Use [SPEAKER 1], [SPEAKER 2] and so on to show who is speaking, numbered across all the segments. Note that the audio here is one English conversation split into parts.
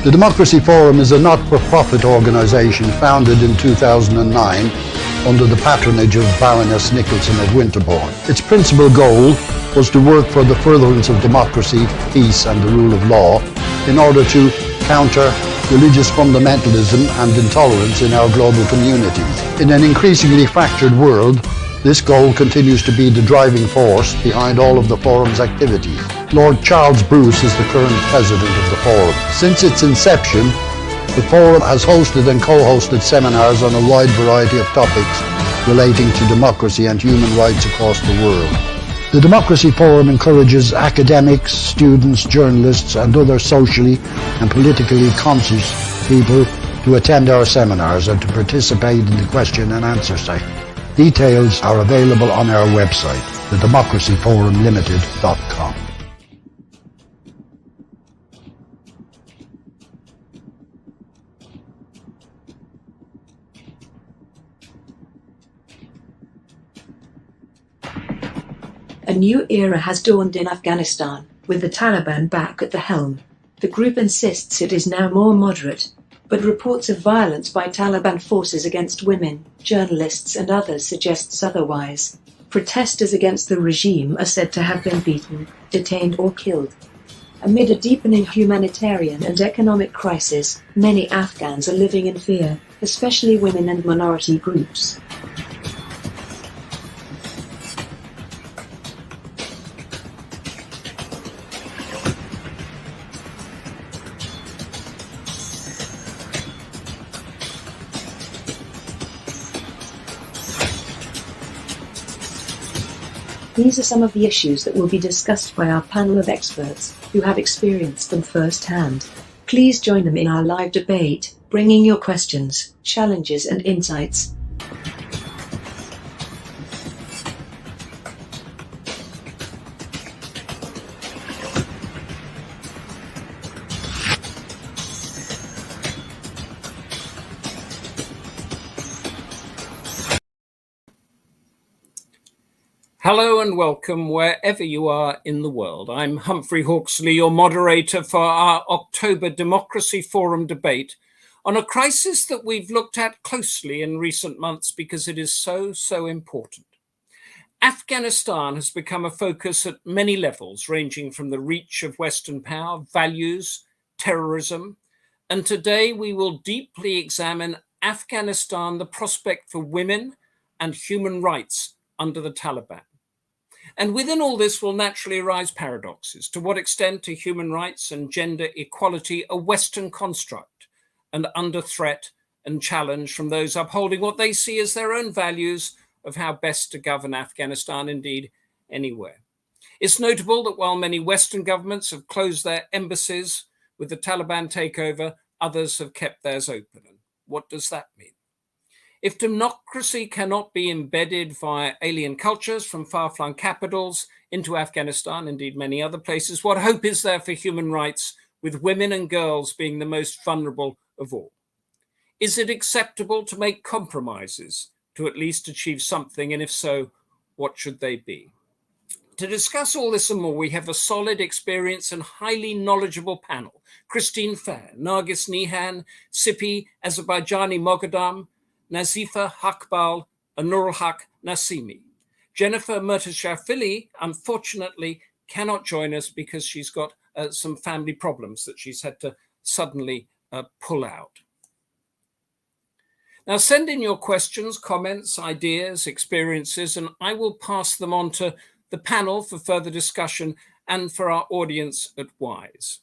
[SPEAKER 1] The Democracy Forum is a not-for-profit organisation founded in 2009 under the patronage of Baroness Nicholson of Winterbourne. Its principal goal was to work for the furtherance of democracy, peace and the rule of law in order to counter religious fundamentalism and intolerance in our global communities. In an increasingly fractured world, this goal continues to be the driving force behind all of the Forum's activities. Lord Charles Bruce is the current president of the Forum. Since its inception, the Forum has hosted and co-hosted seminars on a wide variety of topics relating to democracy and human rights across the world. The Democracy Forum encourages academics, students, journalists and other socially and politically conscious people to attend our seminars and to participate in the question and answer session. Details are available on our website, thedemocracyforumlimited.com.
[SPEAKER 2] A new era has dawned in Afghanistan, with the Taliban back at the helm. The group insists it is now more moderate, but reports of violence by Taliban forces against women, journalists and others suggests otherwise. Protesters against the regime are said to have been beaten, detained or killed. Amid a deepening humanitarian and economic crisis, many Afghans are living in fear, especially women and minority groups. These are some of the issues that will be discussed by our panel of experts, who have experienced them firsthand. Please join them in our live debate, bringing your questions, challenges and insights.
[SPEAKER 3] Hello and welcome wherever you are in the world. I'm Humphrey Hawksley, your moderator for our October Democracy Forum debate on a crisis that we've looked at closely in recent months because it is so important. Afghanistan has become a focus at many levels, ranging from the reach of Western power, values, terrorism, and today we will deeply examine Afghanistan, the prospect for women and human rights under the Taliban. And within all this will naturally arise paradoxes. To what extent are human rights and gender equality a Western construct and under threat and challenge from those upholding what they see as their own values of how best to govern Afghanistan, indeed anywhere? It's notable that while many Western governments have closed their embassies with the Taliban takeover, others have kept theirs open. And what does that mean? If democracy cannot be embedded via alien cultures from far-flung capitals into Afghanistan, indeed many other places, what hope is there for human rights, with women and girls being the most vulnerable of all? Is it acceptable to make compromises to at least achieve something, and if so, what should they be? To discuss all this and more, we have a solid, experienced and highly knowledgeable panel. Christine Fair, Nargis Nehan, Sippi Azarbaijani-Moghaddam, Nazifa Haqpal and Nooralhaq Nasimi. Jennifer Murtazashvili, unfortunately, cannot join us because she's got some family problems that she's had to suddenly pull out. Now send in your questions, comments, ideas, experiences, and I will pass them on to the panel for further discussion and for our audience at WISE.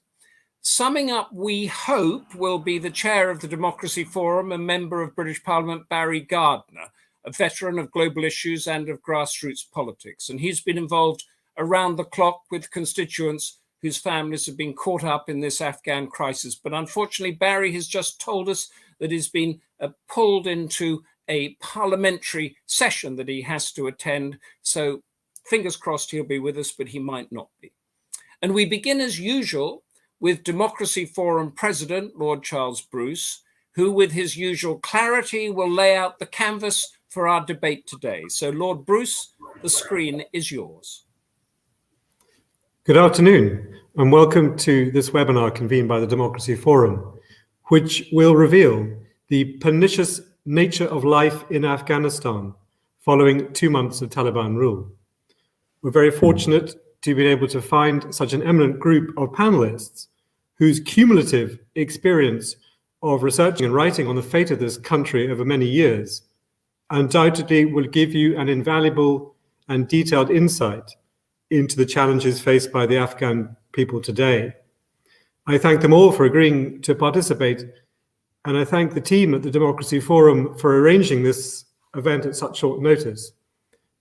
[SPEAKER 3] Summing up, we hope, will be the chair of the Democracy Forum, a member of British Parliament, Barry Gardiner, a veteran of global issues and of grassroots politics. And he's been involved around the clock with constituents whose families have been caught up in this Afghan crisis. But unfortunately, Barry has just told us that he's been pulled into a parliamentary session that he has to attend. So fingers crossed he'll be with us, but he might not be. And we begin as usual with Democracy Forum President, Lord Charles Bruce, who with his usual clarity will lay out the canvas for our debate today. So Lord Bruce, the screen is yours.
[SPEAKER 4] Good afternoon, and welcome to this webinar convened by the Democracy Forum, which will reveal the pernicious nature of life in Afghanistan following 2 months of Taliban rule. We're very fortunate to be able to find such an eminent group of panelists whose cumulative experience of researching and writing on the fate of this country over many years undoubtedly will give you an invaluable and detailed insight into the challenges faced by the Afghan people today. I thank them all for agreeing to participate, and I thank the team at the Democracy Forum for arranging this event at such short notice.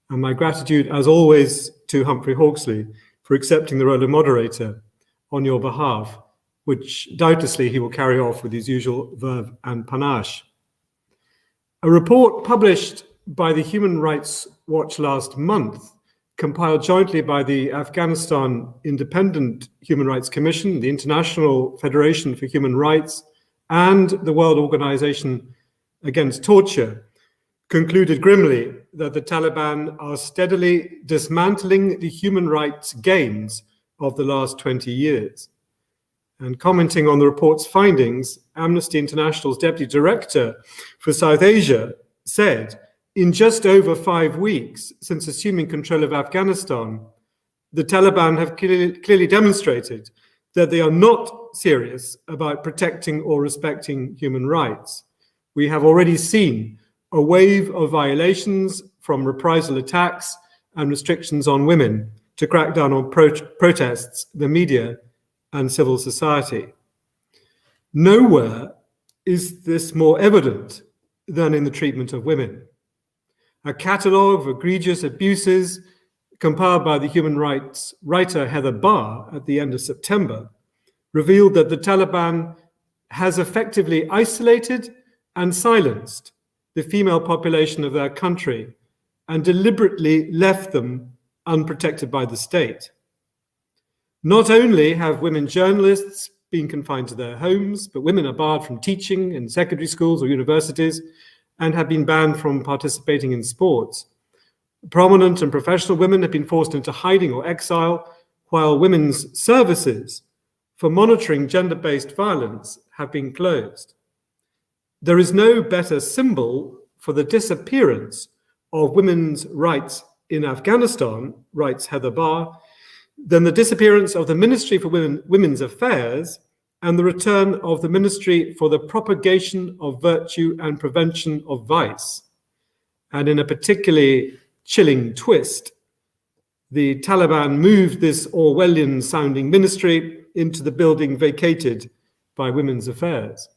[SPEAKER 4] And my gratitude, as always, to Humphrey Hawksley for accepting the role of moderator on your behalf, which doubtlessly he will carry off with his usual verve and panache. A report published by the Human Rights Watch last month, compiled jointly by the Afghanistan Independent Human Rights Commission, the International Federation for Human Rights, and the World Organization Against Torture, concluded grimly that the Taliban are steadily dismantling the human rights gains of the last 20 years. And commenting on the report's findings, Amnesty International's Deputy Director for South Asia said, in just over 5 weeks since assuming control of Afghanistan, the Taliban have clearly demonstrated that they are not serious about protecting or respecting human rights. We have already seen a wave of violations, from reprisal attacks and restrictions on women to crack down on protests, the media, and civil society. Nowhere is this more evident than in the treatment of women. A catalogue of egregious abuses compiled by the human rights writer Heather Barr at the end of September revealed that the Taliban has effectively isolated and silenced the female population of their country and deliberately left them unprotected by the state. Not only have women journalists been confined to their homes, but women are barred from teaching in secondary schools or universities and have been banned from participating in sports. Prominent and professional women have been forced into hiding or exile, while women's services for monitoring gender-based violence have been closed. There is no better symbol for the disappearance of women's rights in Afghanistan, writes Heather Barr, than the disappearance of the Ministry for Women's Affairs and the return of the Ministry for the Propagation of Virtue and Prevention of Vice. And in a particularly chilling twist, the Taliban moved this Orwellian-sounding ministry into the building vacated by Women's Affairs.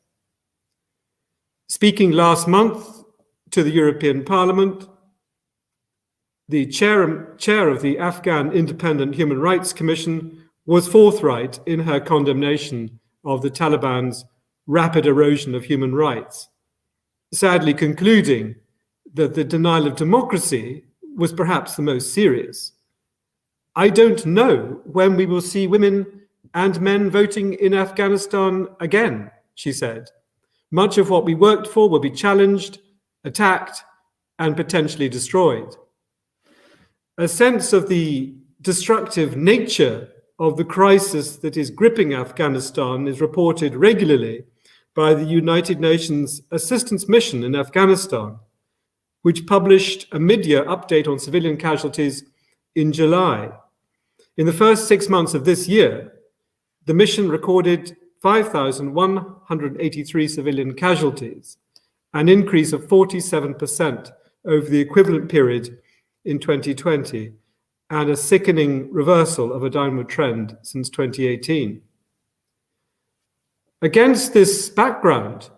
[SPEAKER 4] Speaking last month to the European Parliament, the chair of the Afghan Independent Human Rights Commission was forthright in her condemnation of the Taliban's rapid erosion of human rights, sadly concluding that the denial of democracy was perhaps the most serious. I don't know when we will see women and men voting in Afghanistan again, she said. Much of what we worked for will be challenged, attacked, and potentially destroyed. A sense of the destructive nature of the crisis that is gripping Afghanistan is reported regularly by the United Nations Assistance Mission in Afghanistan, which published a mid-year update on civilian casualties in July. In the first 6 months of this year, the mission recorded 5,183 civilian casualties, an increase of 47% over the equivalent period in 2020, and a sickening reversal of a downward trend since 2018. Against this background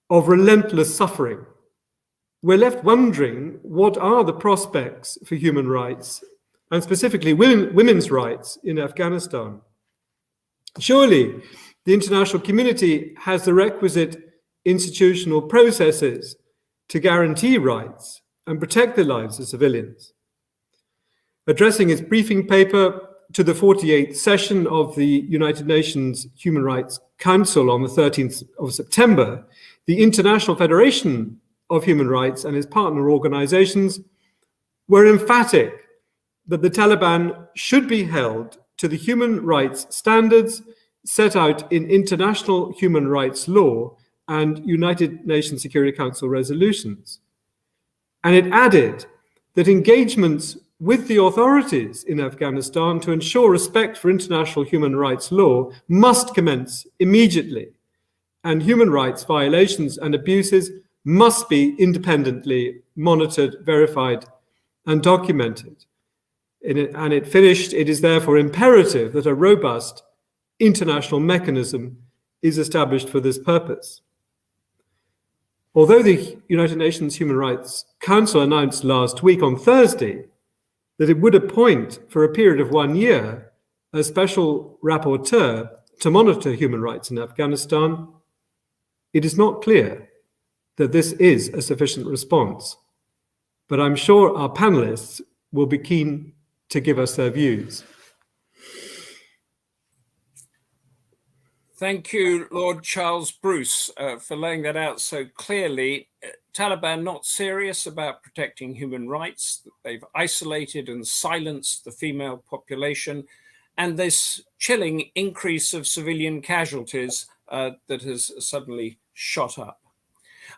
[SPEAKER 4] of relentless suffering, we're left wondering what are the prospects for human rights, and specifically women's rights in Afghanistan. Surely the international community has the requisite institutional processes to guarantee rights and protect the lives of civilians. Addressing its briefing paper to the 48th session of the United Nations Human Rights Council on the 13th of September, the International Federation of Human Rights and its partner organizations were emphatic that the Taliban should be held to the human rights standards set out in international human rights law and United Nations Security Council resolutions. And it added that engagements with the authorities in Afghanistan to ensure respect for international human rights law must commence immediately, and human rights violations and abuses must be independently monitored, verified, and documented. And it finished, it is therefore imperative that a robust international mechanism is established for this purpose. Although the United Nations Human Rights Council announced last week on Thursday that it would appoint for a period of 1 year a special rapporteur to monitor human rights in Afghanistan, it is not clear that this is a sufficient response. But I'm sure our panelists will be keen to give us their views.
[SPEAKER 3] Thank you, Lord Charles Bruce, for laying that out so clearly. Taliban not serious about protecting human rights. They've isolated and silenced the female population, and this chilling increase of civilian casualties that has suddenly shot up.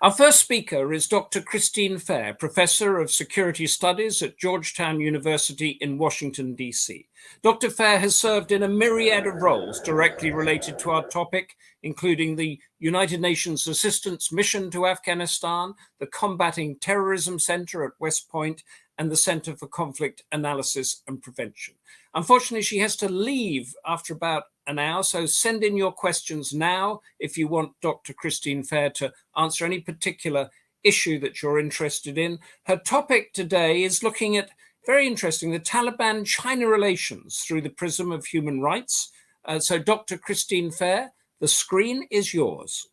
[SPEAKER 3] Our first speaker is Dr. Christine Fair, Professor of Security Studies at Georgetown University in Washington, D.C. Dr. Fair has served in a myriad of roles directly related to our topic, including the United Nations Assistance Mission to Afghanistan, the Combating Terrorism Center at West Point, and the Center for Conflict Analysis and Prevention. Unfortunately, she has to leave after about an hour, so send in your questions now if you want Dr. Christine Fair to answer any particular issue that you're interested in. Her topic today is looking at, very interesting, the Taliban-China relations through the prism of human rights. So Dr. Christine Fair, the screen is yours.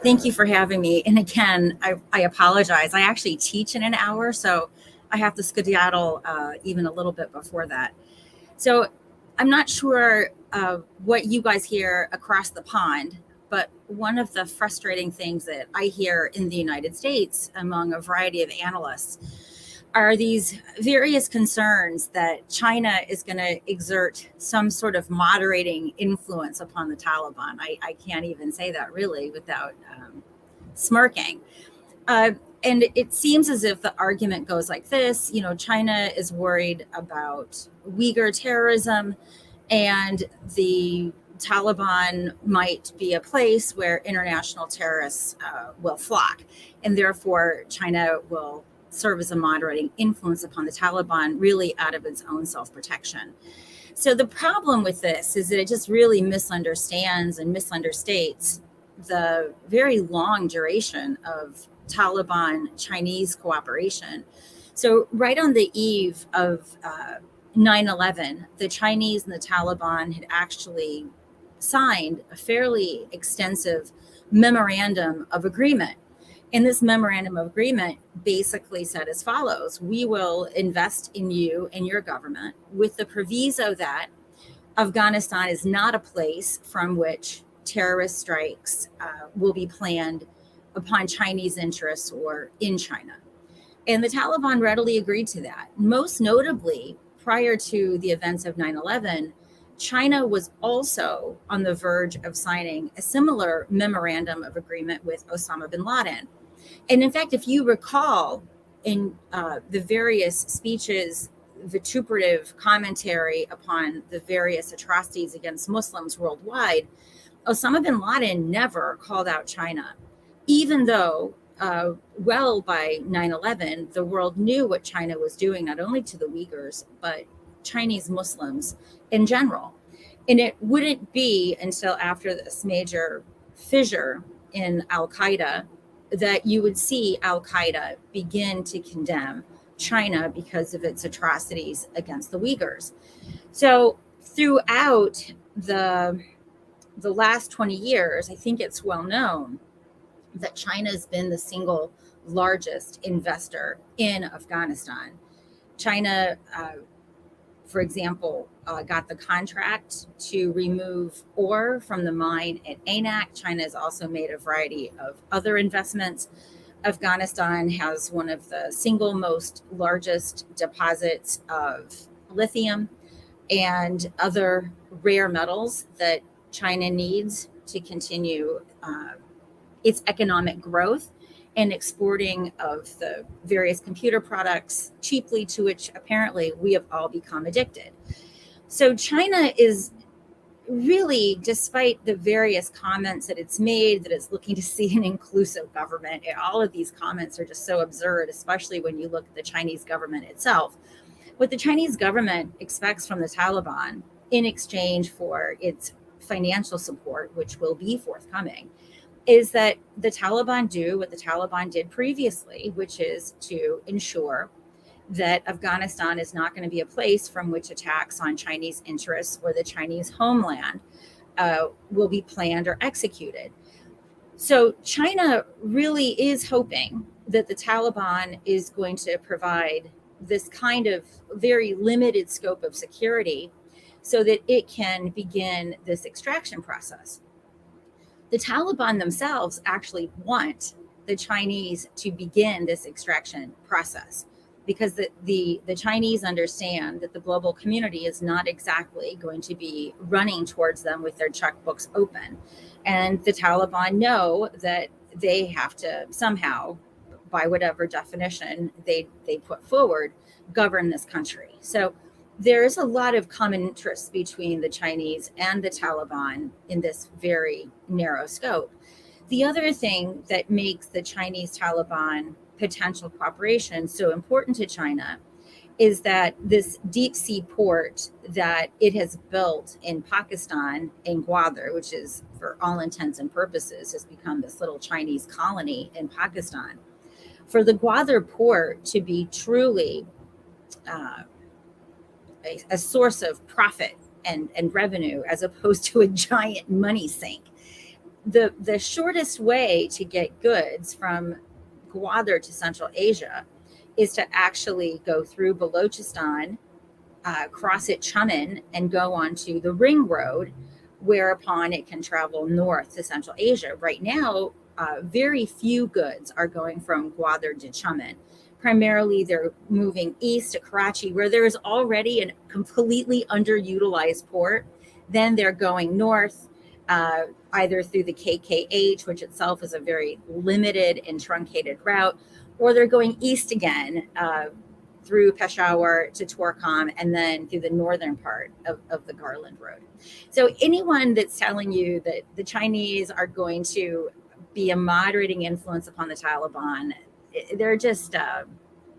[SPEAKER 5] Thank you for having me. And again, I apologize. I actually teach in an hour, so I have to skedaddle even a little bit before that. So I'm not sure what you guys hear across the pond, but one of the frustrating things that I hear in the United States among a variety of analysts are these various concerns that China is going to exert some sort of moderating influence upon the Taliban. I can't even say that really without smirking. And it seems as if the argument goes like this, China is worried about Uyghur terrorism, and the Taliban might be a place where international terrorists will flock. And therefore, China will serve as a moderating influence upon the Taliban, really out of its own self-protection. So the problem with this is that it just really misunderstands and misunderstates the very long duration of Taliban-Chinese cooperation. So right on the eve of 9/11, the Chinese and the Taliban had actually signed a fairly extensive memorandum of agreement. And this memorandum of agreement basically said as follows: we will invest in you and your government with the proviso that Afghanistan is not a place from which terrorist strikes will be planned upon Chinese interests or in China. And the Taliban readily agreed to that. Most notably, prior to the events of 9/11, China was also on the verge of signing a similar memorandum of agreement with Osama bin Laden. And in fact, if you recall in the various speeches, vituperative commentary upon the various atrocities against Muslims worldwide, Osama bin Laden never called out China, even though well by 9/11, the world knew what China was doing, not only to the Uyghurs, but Chinese Muslims in general. And it wouldn't be until after this major fissure in Al-Qaeda that you would see Al-Qaeda begin to condemn China because of its atrocities against the Uyghurs. So throughout the last 20 years, I think it's well known that China has been the single largest investor in Afghanistan. China, for example, got the contract to remove ore from the mine at Anak. China has also made a variety of other investments. Afghanistan has one of the single most largest deposits of lithium. and other rare metals that China needs to continue its economic growth and exporting of the various computer products cheaply, to which apparently we have all become addicted. So China is really, despite the various comments that it's made, that it's looking to see an inclusive government, and all of these comments are just so absurd, especially when you look at the Chinese government itself. What the Chinese government expects from the Taliban in exchange for its financial support, which will be forthcoming, is that the Taliban do what the Taliban did previously, which is to ensure that Afghanistan is not going to be a place from which attacks on Chinese interests or the Chinese homeland will be planned or executed. So China really is hoping that the Taliban is going to provide this kind of very limited scope of security so that it can begin this extraction process. The Taliban themselves actually want the Chinese to begin this extraction process, because the Chinese understand that the global community is not exactly going to be running towards them with their checkbooks open. And the Taliban know that they have to somehow, by whatever definition they put forward, govern this country. So there's a lot of common interest between the Chinese and the Taliban in this very narrow scope. The other thing that makes the Chinese-Taliban potential cooperation so important to China is that this deep sea port that it has built in Pakistan, in Gwadar, which is for all intents and purposes has become this little Chinese colony in Pakistan. For the Gwadar port to be truly a source of profit and revenue, as opposed to a giant money sink, the shortest way to get goods from Gwadar to Central Asia is to actually go through Balochistan, cross at Chaman, and go onto the ring road, whereupon it can travel north to Central Asia. Right now, very few goods are going from Gwadar to Chaman. Primarily, they're moving east to Karachi, where there is already a completely underutilized port. Then they're going north, either through the KKH, which itself is a very limited and truncated route, or they're going east again through Peshawar to Torkham, and then through the northern part of the Garland Road. So anyone that's telling you that the Chinese are going to be a moderating influence upon the Taliban, they're just,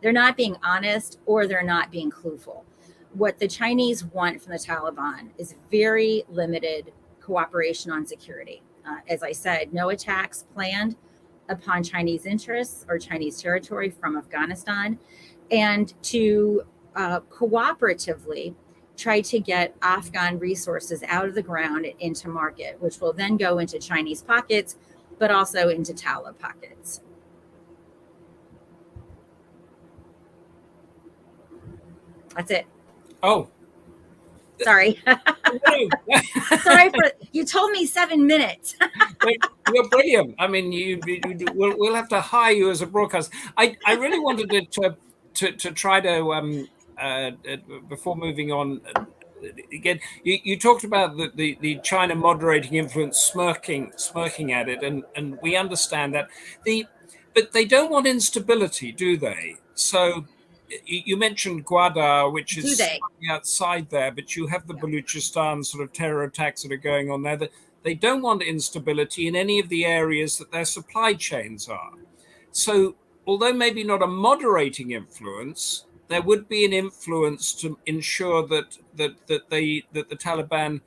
[SPEAKER 5] they're not being honest, or they're not being clueful. What the Chinese want from the Taliban is very limited cooperation on security. As I said, no attacks planned upon Chinese interests or Chinese territory from Afghanistan, and to cooperatively try to get Afghan resources out of the ground and into market, which will then go into Chinese pockets, but also into Taliban pockets. That's it.
[SPEAKER 3] Oh,
[SPEAKER 5] sorry. Sorry for, you told me 7 minutes.
[SPEAKER 3] You're brilliant. I mean, we'll have to hire you as a broadcaster. I really wanted to try to before moving on. Again, you talked about the China moderating influence smirking at it, and we understand that. But they don't want instability, do they? So you mentioned Gwadar, which is outside there, but you have the Balochistan sort of terror attacks that are going on there. That they don't want instability in any of the areas that their supply chains are. So although maybe not a moderating influence, there would be an influence to ensure that the Taliban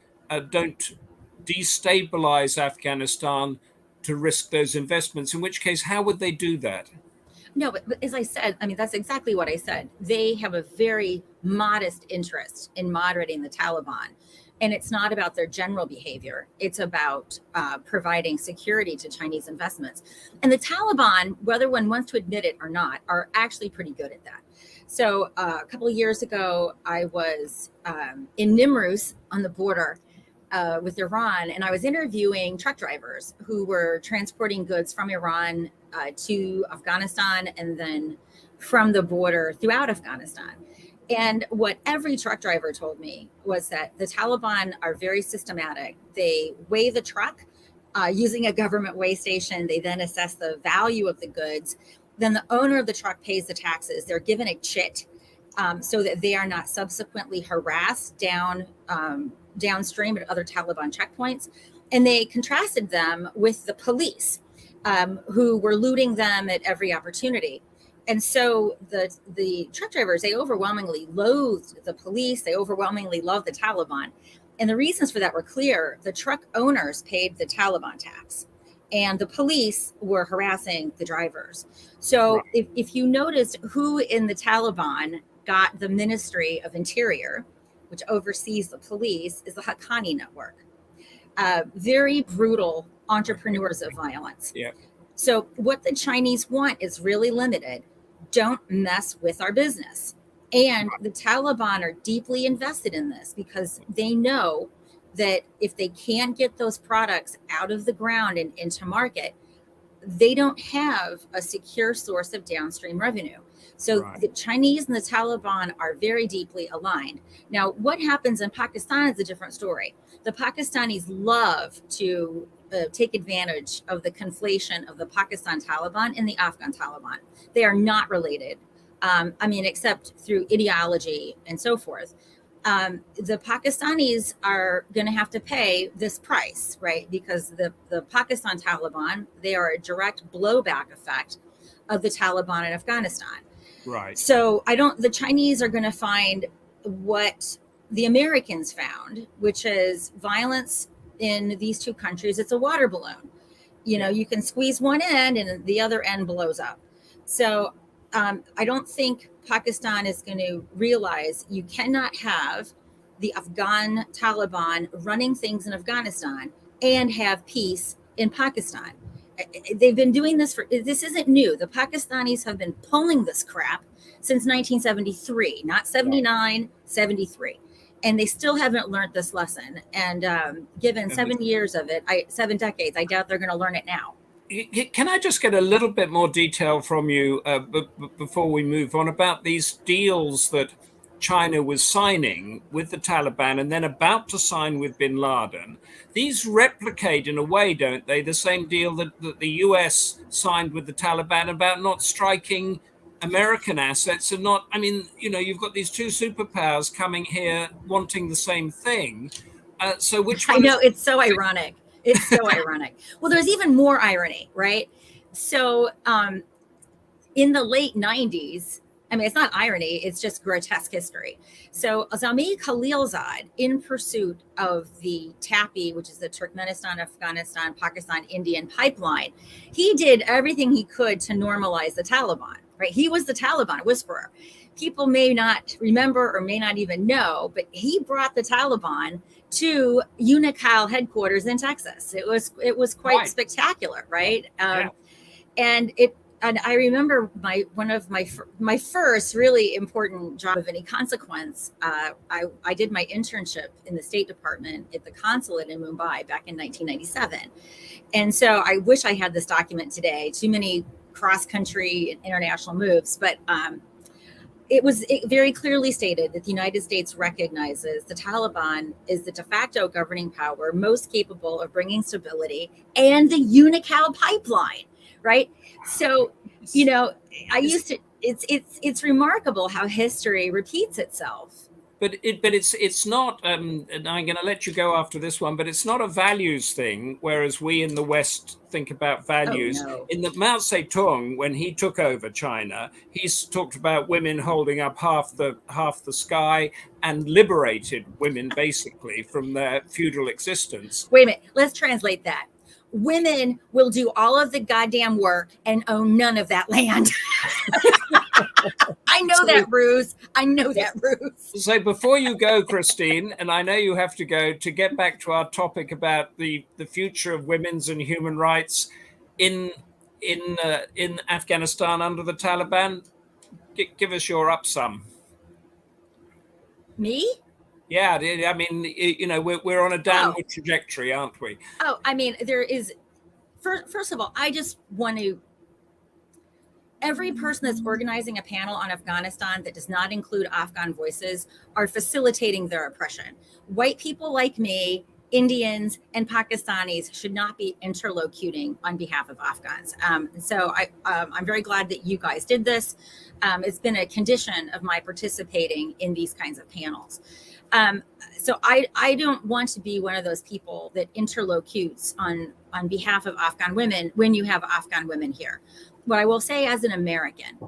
[SPEAKER 3] don't destabilize Afghanistan to risk those investments. In which case, how would they do that?
[SPEAKER 5] No, but as I said, I mean, that's exactly what I said. They have a very modest interest in moderating the Taliban. And it's not about their general behavior. It's about providing security to Chinese investments. And the Taliban, whether one wants to admit it or not, are actually pretty good at that. So a couple of years ago, I was in Nimruz on the border with Iran, and I was interviewing truck drivers who were transporting goods from Iran to Afghanistan, and then from the border throughout Afghanistan. And what every truck driver told me was that the Taliban are very systematic. They weigh the truck using a government weigh station. They then assess the value of the goods. Then the owner of the truck pays the taxes. They're given a chit so that they are not subsequently harassed downstream at other Taliban checkpoints. And they contrasted them with the police who were looting them at every opportunity. And so the truck drivers, they overwhelmingly loathed the police. They overwhelmingly loved the Taliban. And the reasons for that were clear. The truck owners paid the Taliban tax, and the police were harassing the drivers. So if you noticed who in the Taliban got the Ministry of Interior, which oversees the police, is the Haqqani network. Very brutal entrepreneurs of violence. Yeah. So what the Chinese want is really limited. Don't mess with our business. And the Taliban are deeply invested in this because they know that if they can't get those products out of the ground and into market, they don't have a secure source of downstream revenue. So the Chinese and the Taliban are very deeply aligned. Now, what happens in Pakistan is a different story. The Pakistanis love to take advantage of the conflation of the Pakistan Taliban and the Afghan Taliban. They are not related. Except through ideology and so forth. The Pakistanis are going to have to pay this price, right? Because the Pakistan Taliban, they are a direct blowback effect of the Taliban in Afghanistan. Right. So the Chinese are going to find what the Americans found, which is violence in these two countries. It's a water balloon. You can squeeze one end and the other end blows up. So I don't think Pakistan is going to realize you cannot have the Afghan Taliban running things in Afghanistan and have peace in Pakistan. They've been doing this this isn't new. The Pakistanis have been pulling this crap since 1973, not 79, 73. And they still haven't learned this lesson. And given 7 years of it, 7 decades, I doubt they're going to learn it now.
[SPEAKER 3] Can I just get a little bit more detail from you before we move on about these deals that China was signing with the Taliban and then about to sign with bin Laden? These replicate in a way, don't they, the same deal that the US signed with the Taliban about not striking American assets and not, you've got these two superpowers coming here wanting the same thing. So which one?
[SPEAKER 5] I know, it's so ironic. It's so ironic. Well, there's even more irony, right? So in the late 90s, it's not irony, it's just grotesque history. So Zami Khalilzad, in pursuit of the TAPI, which is the Turkmenistan, Afghanistan, Pakistan, Indian pipeline, he did everything he could to normalize the Taliban, right? He was the Taliban whisperer. People may not remember or may not even know, but he brought the Taliban to Unocal headquarters in Texas. It was quite spectacular, right? And I remember one of my first really important job of any consequence. I did my internship in the State Department at the consulate in Mumbai back in 1997, and so I wish I had this document today. Too many cross-country and international moves, but it very clearly stated that the United States recognizes the Taliban is the de facto governing power most capable of bringing stability and the Unocal pipeline, right? So, it's remarkable how history repeats itself.
[SPEAKER 3] But it's not, and I'm going to let you go after this one, but it's not a values thing, whereas we in the West think about values.
[SPEAKER 5] Oh, no.
[SPEAKER 3] In the Mao Zedong, when he took over China, he's talked about women holding up half the sky and liberated women basically from their feudal existence.
[SPEAKER 5] Wait a minute, let's translate that. Women will do all of the goddamn work and own none of that land. I know that ruse.
[SPEAKER 3] So before you go, Christine, and I know you have to go, to get back to our topic about the future of women's and human rights in Afghanistan under the Taliban, give us your upsum.
[SPEAKER 5] Me?
[SPEAKER 3] Yeah, we're on a downward trajectory, aren't we?
[SPEAKER 5] There is. First of all, I just want to every person that's organizing a panel on Afghanistan that does not include Afghan voices are facilitating their oppression. White people like me, Indians, and Pakistanis should not be interlocuting on behalf of Afghans. So I'm very glad that you guys did this. It's been a condition of my participating in these kinds of panels. So I don't want to be one of those people that interlocutes on behalf of Afghan women when you have Afghan women here. What I will say as an American,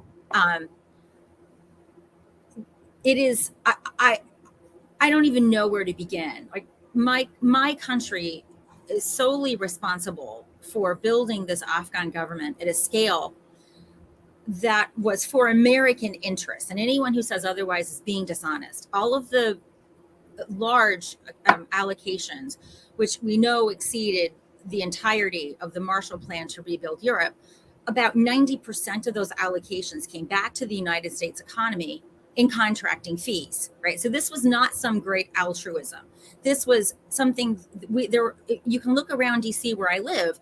[SPEAKER 5] it is, I don't even know where to begin. Like my country is solely responsible for building this Afghan government at a scale that was for American interests. And anyone who says otherwise is being dishonest. All of the large allocations, which we know exceeded the entirety of the Marshall Plan to rebuild Europe, about 90% of those allocations came back to the United States economy in contracting fees, right? So this was not some great altruism. This was something you can look around DC where I live.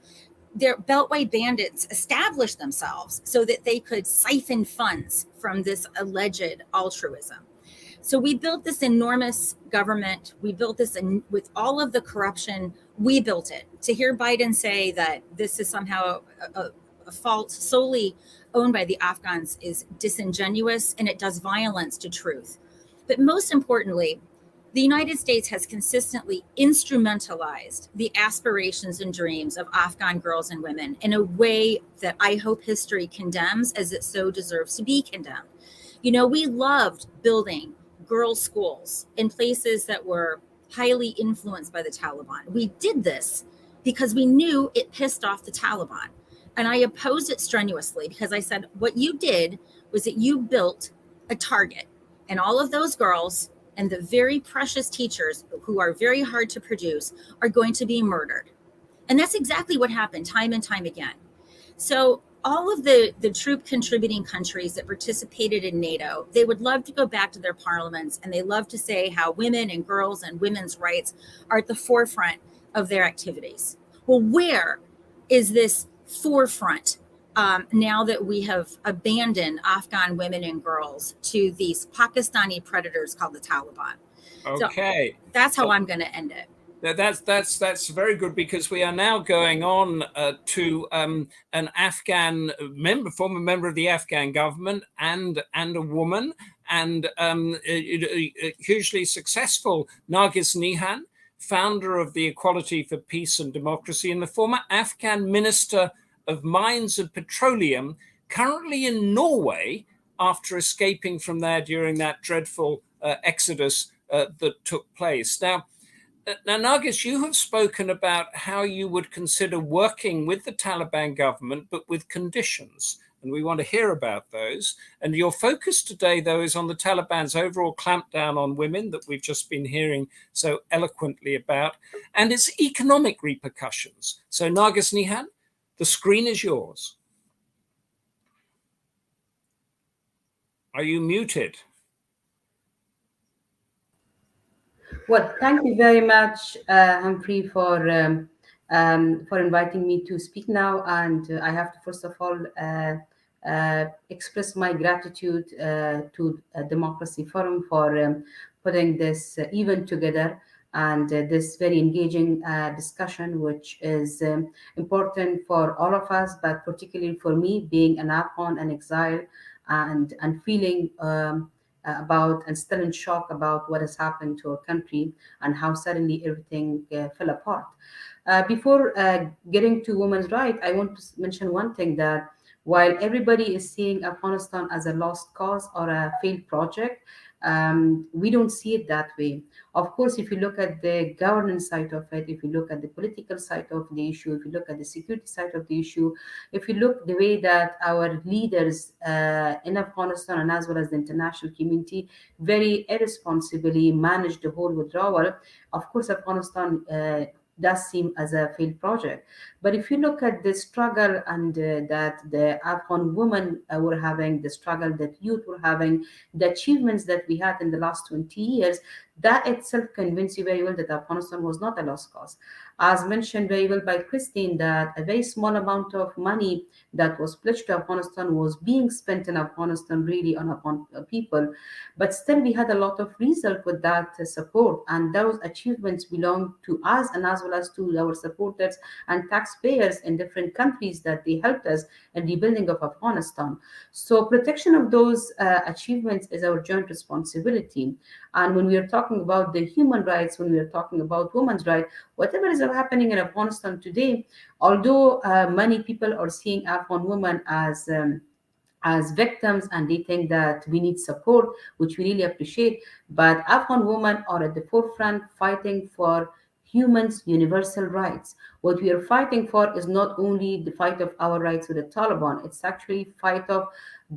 [SPEAKER 5] Their Beltway bandits established themselves so that they could siphon funds from this alleged altruism. So we built this enormous government. We built this with all of the corruption. We built it. To hear Biden say that this is somehow a fault solely owned by the Afghans is disingenuous, and it does violence to truth. But most importantly, the United States has consistently instrumentalized the aspirations and dreams of Afghan girls and women in a way that I hope history condemns, as it so deserves to be condemned. You know, we loved building girls' schools in places that were highly influenced by the Taliban. We did this because we knew it pissed off the Taliban. And I opposed it strenuously because I said, what you did was that you built a target, and all of those girls and the very precious teachers who are very hard to produce are going to be murdered. And that's exactly what happened time and time again. So all of the troop contributing countries that participated in NATO, they would love to go back to their parliaments, and they love to say how women and girls and women's rights are at the forefront of their activities. Well, where is this forefront now that we have abandoned Afghan women and girls to these Pakistani predators called the Taliban?
[SPEAKER 3] Okay.
[SPEAKER 5] So that's how I'm going to end it.
[SPEAKER 3] That's very good, because we are now going on to an Afghan member, former member of the Afghan government, and a woman, and hugely successful Nargis Nehan, founder of the Equality for Peace and Democracy, and the former Afghan Minister of Mines and Petroleum, currently in Norway after escaping from there during that dreadful exodus that took place. Now, Nargis, you have spoken about how you would consider working with the Taliban government, but with conditions, and we want to hear about those. And your focus today, though, is on the Taliban's overall clampdown on women that we've just been hearing so eloquently about, and its economic repercussions. So, Nargis Nehan, the screen is yours. Are you muted?
[SPEAKER 6] Well, thank you very much, Humphrey, for inviting me to speak now. And I have to, first of all, express my gratitude to Democracy Forum for putting this event together, and this very engaging discussion, which is important for all of us, but particularly for me, being an Afghan, an exile, and feeling about and still in shock about what has happened to our country and how suddenly everything fell apart. Before getting to women's rights, I want to mention one thing, that while everybody is seeing Afghanistan as a lost cause or a failed project, we don't see it that way. Of course, if you look at the governance side of it, if you look at the political side of the issue, if you look at the security side of the issue, if you look the way that our leaders in Afghanistan and as well as the international community very irresponsibly managed the whole withdrawal, of course, Afghanistan does seem as a failed project. But if you look at the struggle and that the Afghan women were having, the struggle that youth were having, the achievements that we had in the last 20 years, that itself convinced you very well that Afghanistan was not a lost cause. As mentioned very well by Christine, that a very small amount of money that was pledged to Afghanistan was being spent in Afghanistan really upon people. But still, we had a lot of result with that support, and those achievements belong to us and as well as to our supporters and taxpayers in different countries that they helped us in the building of Afghanistan. So protection of those achievements is our joint responsibility. And when we are talking about the human rights, when we are talking about women's rights, whatever is happening in Afghanistan today, although many people are seeing Afghan women as victims and they think that we need support, which we really appreciate, but Afghan women are at the forefront fighting for humans' universal rights. What we are fighting for is not only the fight of our rights with the Taliban, it's actually fight of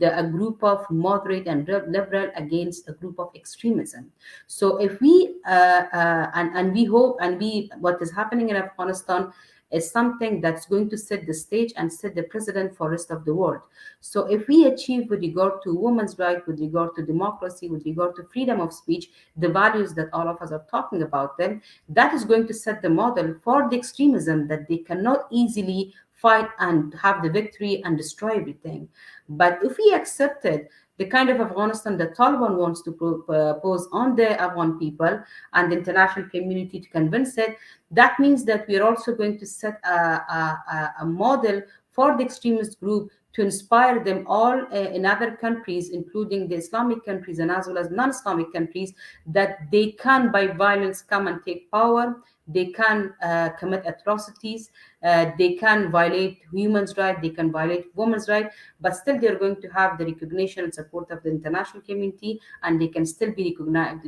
[SPEAKER 6] a group of moderate and liberal against a group of extremism. So if we and we hope and we what is happening in Afghanistan is something that's going to set the stage and set the precedent for the rest of the world. So if we achieve with regard to women's rights, with regard to democracy, with regard to freedom of speech, the values that all of us are talking about them, that is going to set the model for the extremism that they cannot easily fight and have the victory and destroy everything. But if we accepted the kind of Afghanistan that Taliban wants to pose on the Afghan people and the international community to convince it, that means that we are also going to set a model for the extremist group to inspire them all in other countries, including the Islamic countries and as well as non-Islamic countries, that they can by violence come and take power, they can commit atrocities, they can violate human rights, they can violate women's rights, but still they're going to have the recognition and support of the international community, and they can still be recognized,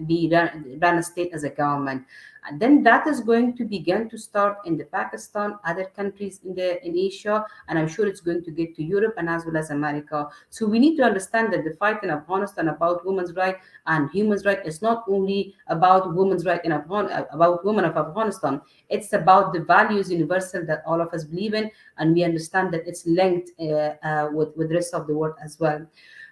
[SPEAKER 6] run a state as a government. And then that is going to begin to start in the Pakistan, other countries in Asia, and I'm sure it's going to get to Europe and as well as America. So we need to understand that the fight in Afghanistan about women's rights and human rights is not only about women's rights in about women of Afghanistan. It's about the values universal that all of us believe in, and we understand that it's linked with the rest of the world as well.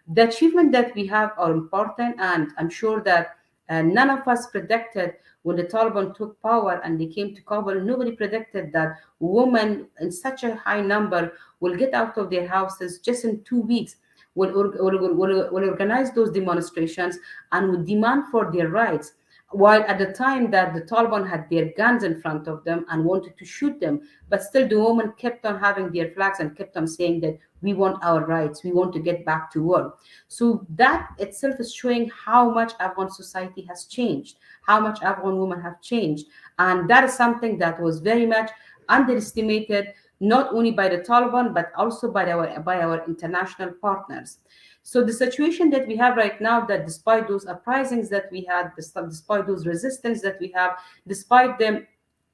[SPEAKER 6] The achievement that we have are important, and I'm sure that none of us predicted when the Taliban took power and they came to Kabul, nobody predicted that women in such a high number will get out of their houses just in 2 weeks, will organize those demonstrations and would demand for their rights. While at the time that the Taliban had their guns in front of them and wanted to shoot them, but still the women kept on having their flags and kept on saying that we want our rights, we want to get back to work. So that itself is showing how much Afghan society has changed, how much Afghan women have changed. And that is something that was very much underestimated, not only by the Taliban, but also by our international partners. So the situation that we have right now, that despite those uprisings that we had, despite those resistance that we have, despite them,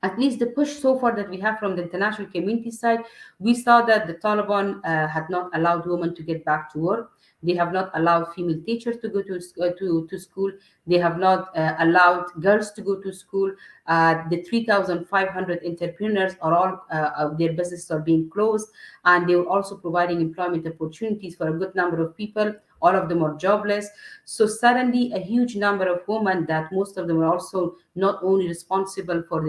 [SPEAKER 6] at least the push so far that we have from the international community side, we saw that the Taliban had not allowed women to get back to work. They have not allowed female teachers to go to school. They have not allowed girls to go to school. The 3,500 entrepreneurs are all their businesses are being closed, and they were also providing employment opportunities for a good number of people. All of them are jobless. So suddenly, a huge number of women, that most of them are also not only responsible for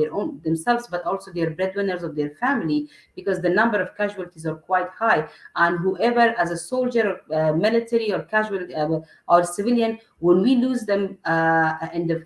[SPEAKER 6] themselves, but also they are breadwinners of their family, because the number of casualties are quite high. And whoever, as a soldier, military or casual or civilian, when we lose them in the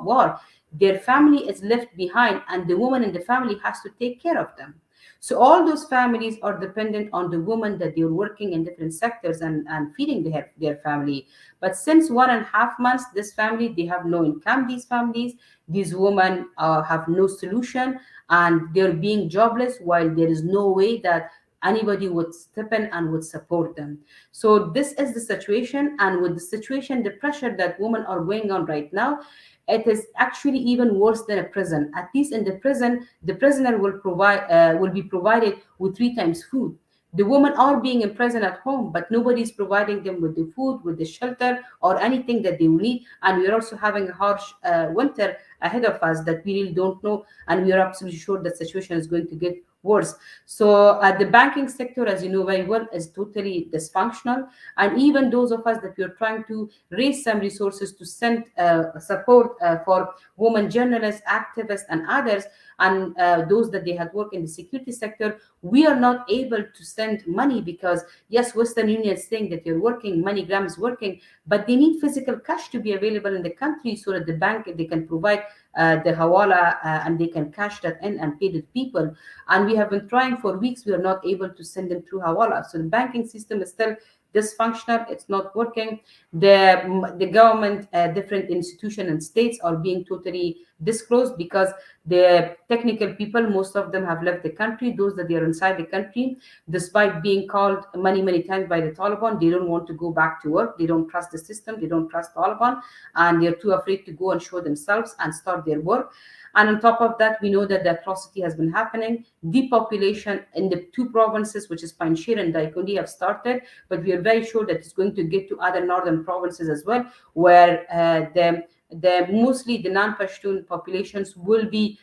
[SPEAKER 6] war, their family is left behind, and the woman in the family has to take care of them. So all those families are dependent on the women that they're working in different sectors and feeding their family. But since 1.5 months, this family, they have no income, these women have no solution, and they're being jobless, while there is no way that anybody would step in and would support them. So this is the situation. And with the situation, the pressure that women are going on right now, it is actually even worse than a prison. At least in the prison, the prisoner will be provided with 3 times food. The women are being imprisoned at home, but nobody is providing them with the food, with the shelter, or anything that they will need. And we're also having a harsh winter ahead of us that we really don't know. And we are absolutely sure that situation is going to get worse. So the banking sector, as you know very well, is totally dysfunctional. And even those of us that we are trying to raise some resources to send support for women journalists, activists, and others, and those that they had worked in the security sector, we are not able to send money because, yes, Western Union is saying that you're working, MoneyGram is working, but they need physical cash to be available in the country so that the bank, they can provide the hawala and they can cash that in and pay the people. And we have been trying for weeks. We are not able to send them through hawala. So the banking system is still dysfunctional. It's not working. The government, different institutions and states are being totally disclosed because the technical people, most of them have left the country. Those that they are inside the country, despite being called many times by the Taliban, they don't want to go back to work. They don't trust the system. They don't trust Taliban, and they're too afraid to go and show themselves and start their work. And on top of that, we know that the atrocity has been happening. Depopulation in the two provinces, which is Panjshir and Daikondi, have started, but we are very sure that it's going to get to other northern provinces as well, where the mostly the non-Pashtun populations will be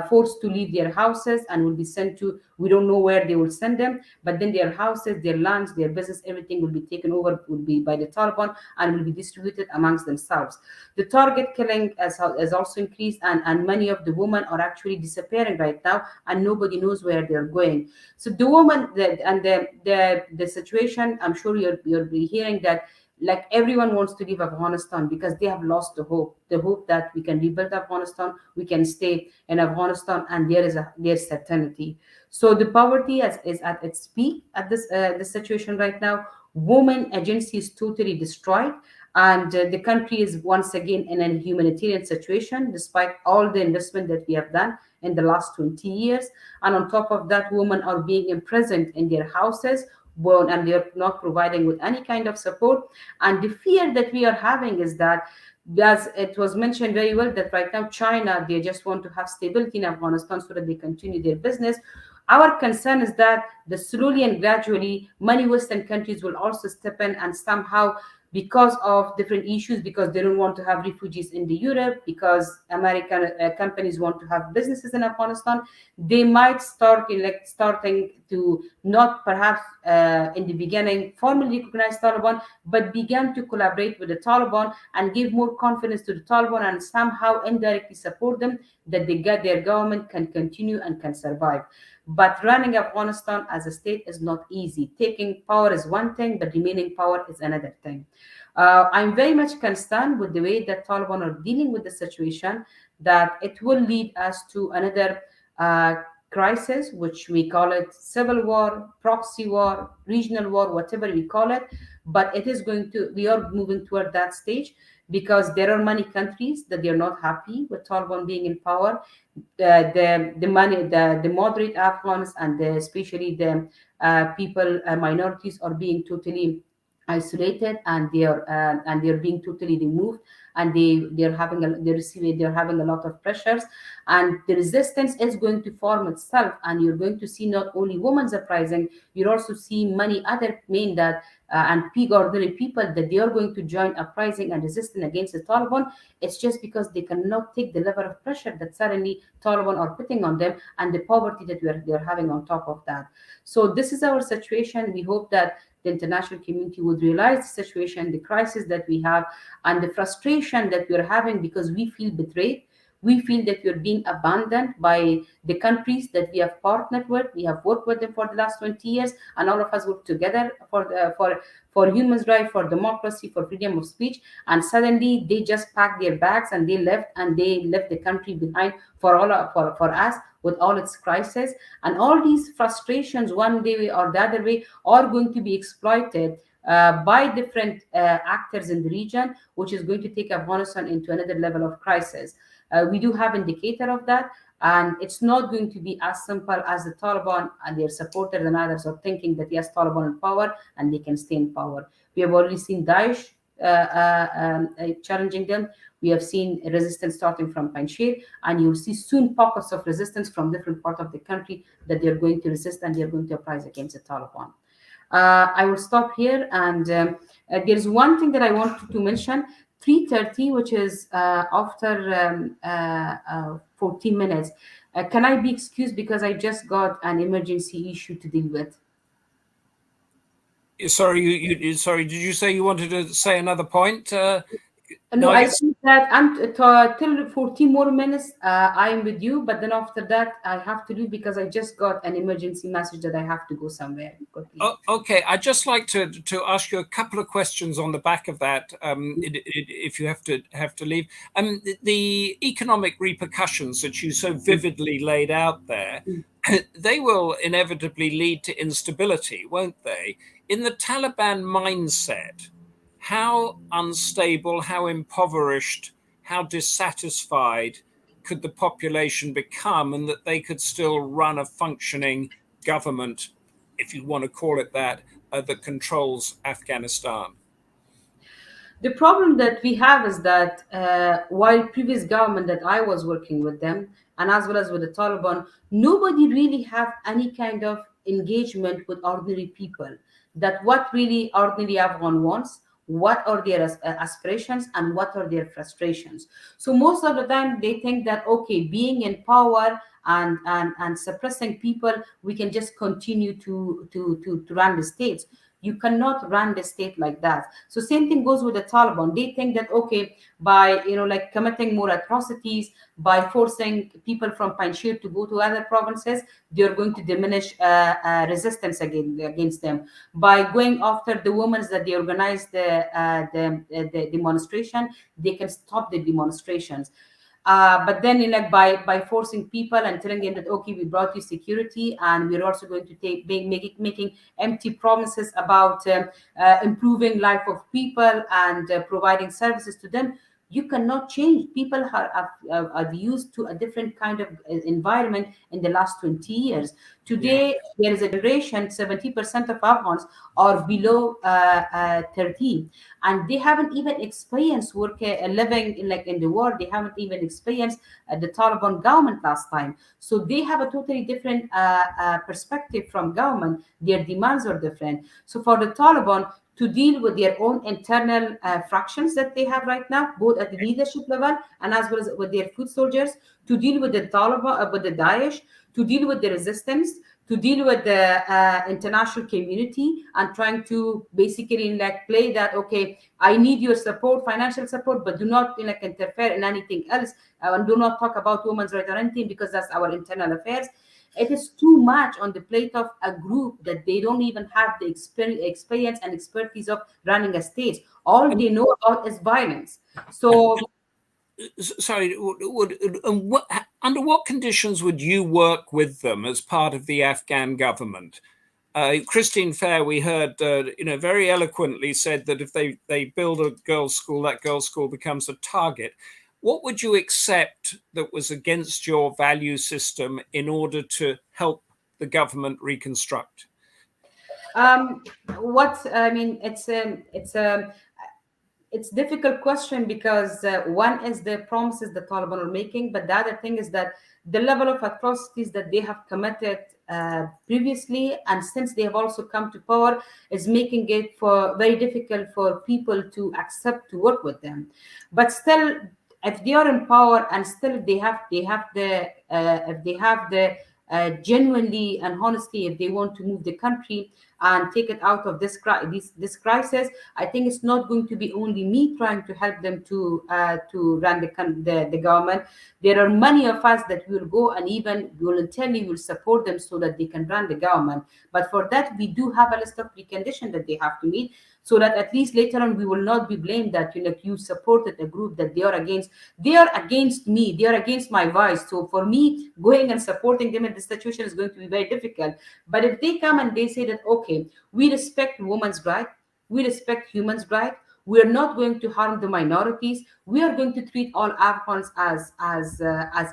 [SPEAKER 6] forced to leave their houses and will be sent to, we don't know where they will send them, but then their houses, their lands, their business, everything will be taken over, will be by the Taliban and will be distributed amongst themselves. The target killing has also increased, and many of the women are actually disappearing right now, and nobody knows where they're going. So the woman the situation, I'm sure you'll be hearing that, like, everyone wants to leave Afghanistan because they have lost the hope that we can rebuild Afghanistan, we can stay in Afghanistan, and there's certainty. So the poverty is at its peak at this situation right now. Women agency is totally destroyed, and the country is once again in a humanitarian situation, despite all the investment that we have done in the last 20 years. And on top of that, women are being imprisoned in their houses, and they're not providing with any kind of support. And the fear that we are having is that, as it was mentioned very well, that right now China, they just want to have stability in Afghanistan so that they continue their business. Our concern is that slowly and gradually, many Western countries will also step in and somehow, because of different issues, because they don't want to have refugees in the Europe, because American companies want to have businesses in Afghanistan, they might starting to not perhaps in the beginning formally recognize Taliban, but began to collaborate with the Taliban and give more confidence to the Taliban and somehow indirectly support them, that their government can continue and can survive. But running Afghanistan as a state is not easy. Taking power is one thing, but remaining power is another thing. I'm very much concerned with the way that Taliban are dealing with the situation, that it will lead us to another crisis, which we call it civil war, proxy war, regional war, whatever we call it. But we are moving toward that stage, because there are many countries that they are not happy with Taliban being in power. The moderate Afghans and especially the people minorities are being totally isolated, and they are being totally removed, and they're having a lot of pressures, and the resistance is going to form itself, and you're going to see not only women's uprising, you're also seeing many other men that and ordinary people that they are going to join uprising and resisting against the Taliban. It's just because they cannot take the level of pressure that suddenly Taliban are putting on them, and the poverty that they're having on top of that. So this is our situation. We hope that the international community would realize the situation, the crisis that we have, and the frustration that we're having, because we feel betrayed. We feel that we're being abandoned by the countries that we have partnered with. We have worked with them for the last 20 years, and all of us work together for human rights, for democracy, for freedom of speech. And suddenly they just packed their bags and they left the country behind for us, with all its crises. And all these frustrations, one way or the other way, are going to be exploited by different actors in the region, which is going to take Afghanistan into another level of crisis. We do have indicator of that, and it's not going to be as simple as the Taliban and their supporters and others are thinking that, yes, Taliban in power and they can stay in power. We have already seen Daesh challenging them. We have seen resistance starting from Panjshir, and you'll see soon pockets of resistance from different parts of the country that they're going to resist and they're going to uprise against the Taliban. I will stop here, and there's one thing that I wanted to mention. 3:30, which is after 14 minutes. Can I be excused because I just got an emergency issue to deal with?
[SPEAKER 3] Sorry, sorry. Did you say you wanted to say another point?
[SPEAKER 6] No, I
[SPEAKER 3] Nargis?
[SPEAKER 6] think that till 14 more minutes, I am with you. But then after that, I have to leave because I just got an emergency message that I have to go somewhere quickly.
[SPEAKER 3] Okay, I'd just like to ask you a couple of questions on the back of that, if you have to leave. The economic repercussions that you so vividly laid out there, they will inevitably lead to instability, won't they? In the Taliban mindset, how unstable, how impoverished, how dissatisfied could the population become, and that they could still run a functioning government, if you want to call it that controls Afghanistan?
[SPEAKER 6] The problem that we have is that while previous government that I was working with them, and as well as with the Taliban, nobody really have any kind of engagement with ordinary people. That what really ordinary Afghan wants, what are their aspirations, and what are their frustrations. So most of the time they think that okay, being in power and suppressing people, we can just continue to run the states. You cannot run the state like that. So same thing goes with the Taliban. They think that okay, by like committing more atrocities, by forcing people from Panjshir to go to other provinces, they're going to diminish resistance against them. By going after the women that they organize the demonstration, they can stop the demonstrations. But then, by forcing people and telling them that okay, we brought you security, and we're also going to making empty promises about improving life of people and providing services to them, you cannot change. People are used to a different kind of environment in the last 20 years. Today, there is a generation, 70% of Afghans are below 13, and they haven't even experienced living in the world. They haven't even experienced the Taliban government last time. So they have a totally different perspective from government. Their demands are different. So for the Taliban to deal with their own internal fractions that they have right now, both at the leadership level and as well as with their foot soldiers, to deal with the Taliban, with the Daesh, to deal with the resistance, to deal with the international community, and trying to basically play that okay, I need your support, financial support, but do not interfere in anything else, and do not talk about women's rights or anything because that's our internal affairs. It is too much on the plate of a group that they don't even have the experience and expertise of running a state. All they know about is violence. So,
[SPEAKER 3] sorry, under what conditions would you work with them as part of the Afghan government? Christine Fair, we heard, very eloquently said that if they build a girls' school, that girls' school becomes a target. What would you accept that was against your value system in order to help the government reconstruct?
[SPEAKER 6] It's a difficult question because one is the promises the Taliban are making, but the other thing is that the level of atrocities that they have committed previously, and since they have also come to power, is making it very difficult for people to accept to work with them. But still, if they are in power and still if they have the genuinely and honestly, if they want to move the country and take it out of this crisis, I think it's not going to be only me trying to help them to run the government. There are many of us that will go and even voluntarily will support them so that they can run the government. But for that, we do have a list of preconditions that they have to meet, so that at least later on we will not be blamed that you supported a group that they are against. They are against me. They are against my voice. So for me, going and supporting them in this situation is going to be very difficult. But if they come and they say that, okay, we respect women's rights, we respect humans' rights, we are not going to harm the minorities, we are going to treat all Afghans as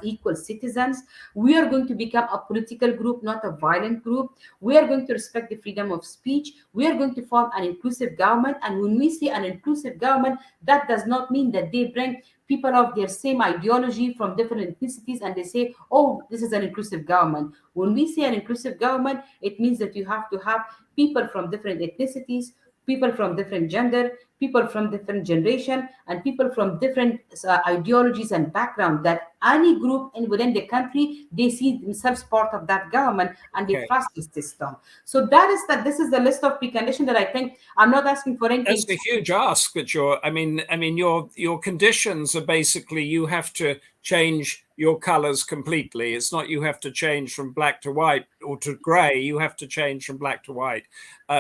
[SPEAKER 6] equal citizens, we are going to become a political group, not a violent group, we are going to respect the freedom of speech, we are going to form an inclusive government. And when we say an inclusive government, that does not mean that they bring people of their same ideology from different ethnicities and they say, oh, this is an inclusive government. When we say an inclusive government, it means that you have to have people from different ethnicities, people from different gender, people from different generation, and people from different ideologies and background, that any group within the country, they see themselves part of that government and they trust the system. So this is the list of preconditions that I think I'm not asking for anything.
[SPEAKER 3] That's a huge ask, but your conditions are basically you have to change your colors completely. It's not you have to change from black to white or to gray. You have to change from black to white.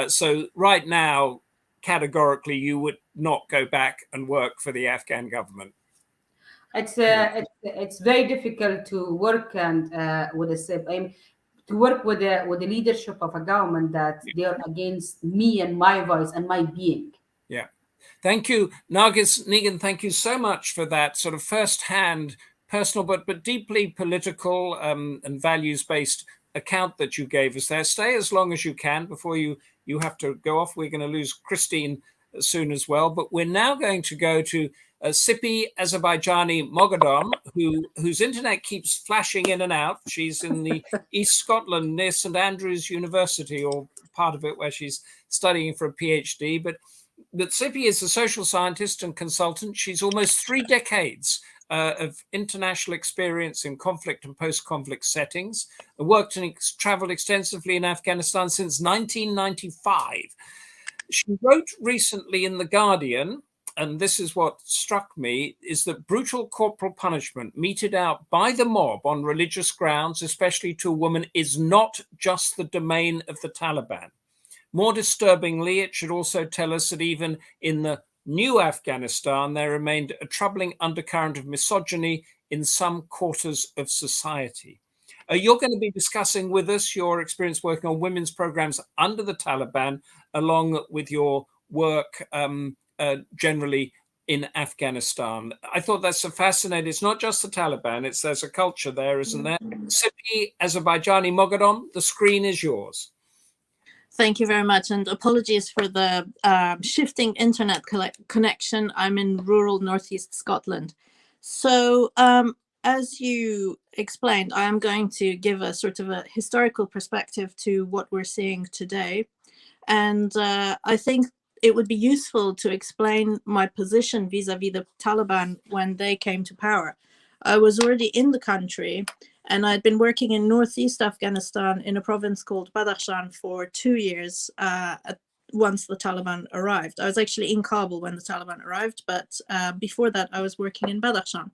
[SPEAKER 3] So right now, categorically, you would not go back and work for the Afghan government.
[SPEAKER 6] It's very difficult to work and to work with the leadership of a government that they are against me and my voice and my being.
[SPEAKER 3] Yeah, thank you, Nargis. Nehan, thank you so much for that sort of first-hand, personal but deeply political and values-based account that you gave us there. Stay as long as you can before you have to go off. We're going to lose Christine soon as well, but we're now going to go to Sippi Azarbaijani-Moghaddam, whose internet keeps flashing in and out. She's in the East Scotland near St Andrews University, or part of it, where she's studying for a PhD. But Sippi is a social scientist and consultant. She's almost 3 decades of international experience in conflict and post-conflict settings, worked and traveled extensively in Afghanistan since 1995. She wrote recently in The Guardian, and this is what struck me, is that brutal corporal punishment meted out by the mob on religious grounds, especially to a woman, is not just the domain of the Taliban. More disturbingly, it should also tell us that even in the new Afghanistan, there remained a troubling undercurrent of misogyny in some quarters of society. You're going to be discussing with us your experience working on women's programs under the Taliban, along with your work generally in Afghanistan. I thought that's so fascinating. It's not just the Taliban, there's a culture there, isn't there? Sippi Azarbaijani-Moghaddam, the screen is yours.
[SPEAKER 7] Thank you very much, and apologies for the shifting internet connection. I'm in rural northeast Scotland. So as you explained, I am going to give a sort of a historical perspective to what we're seeing today. And I think it would be useful to explain my position vis-a-vis the Taliban when they came to power. I was already in the country, and I'd been working in northeast Afghanistan in a province called Badakhshan for 2 years once the Taliban arrived. I was actually in Kabul when the Taliban arrived, but before that I was working in Badakhshan.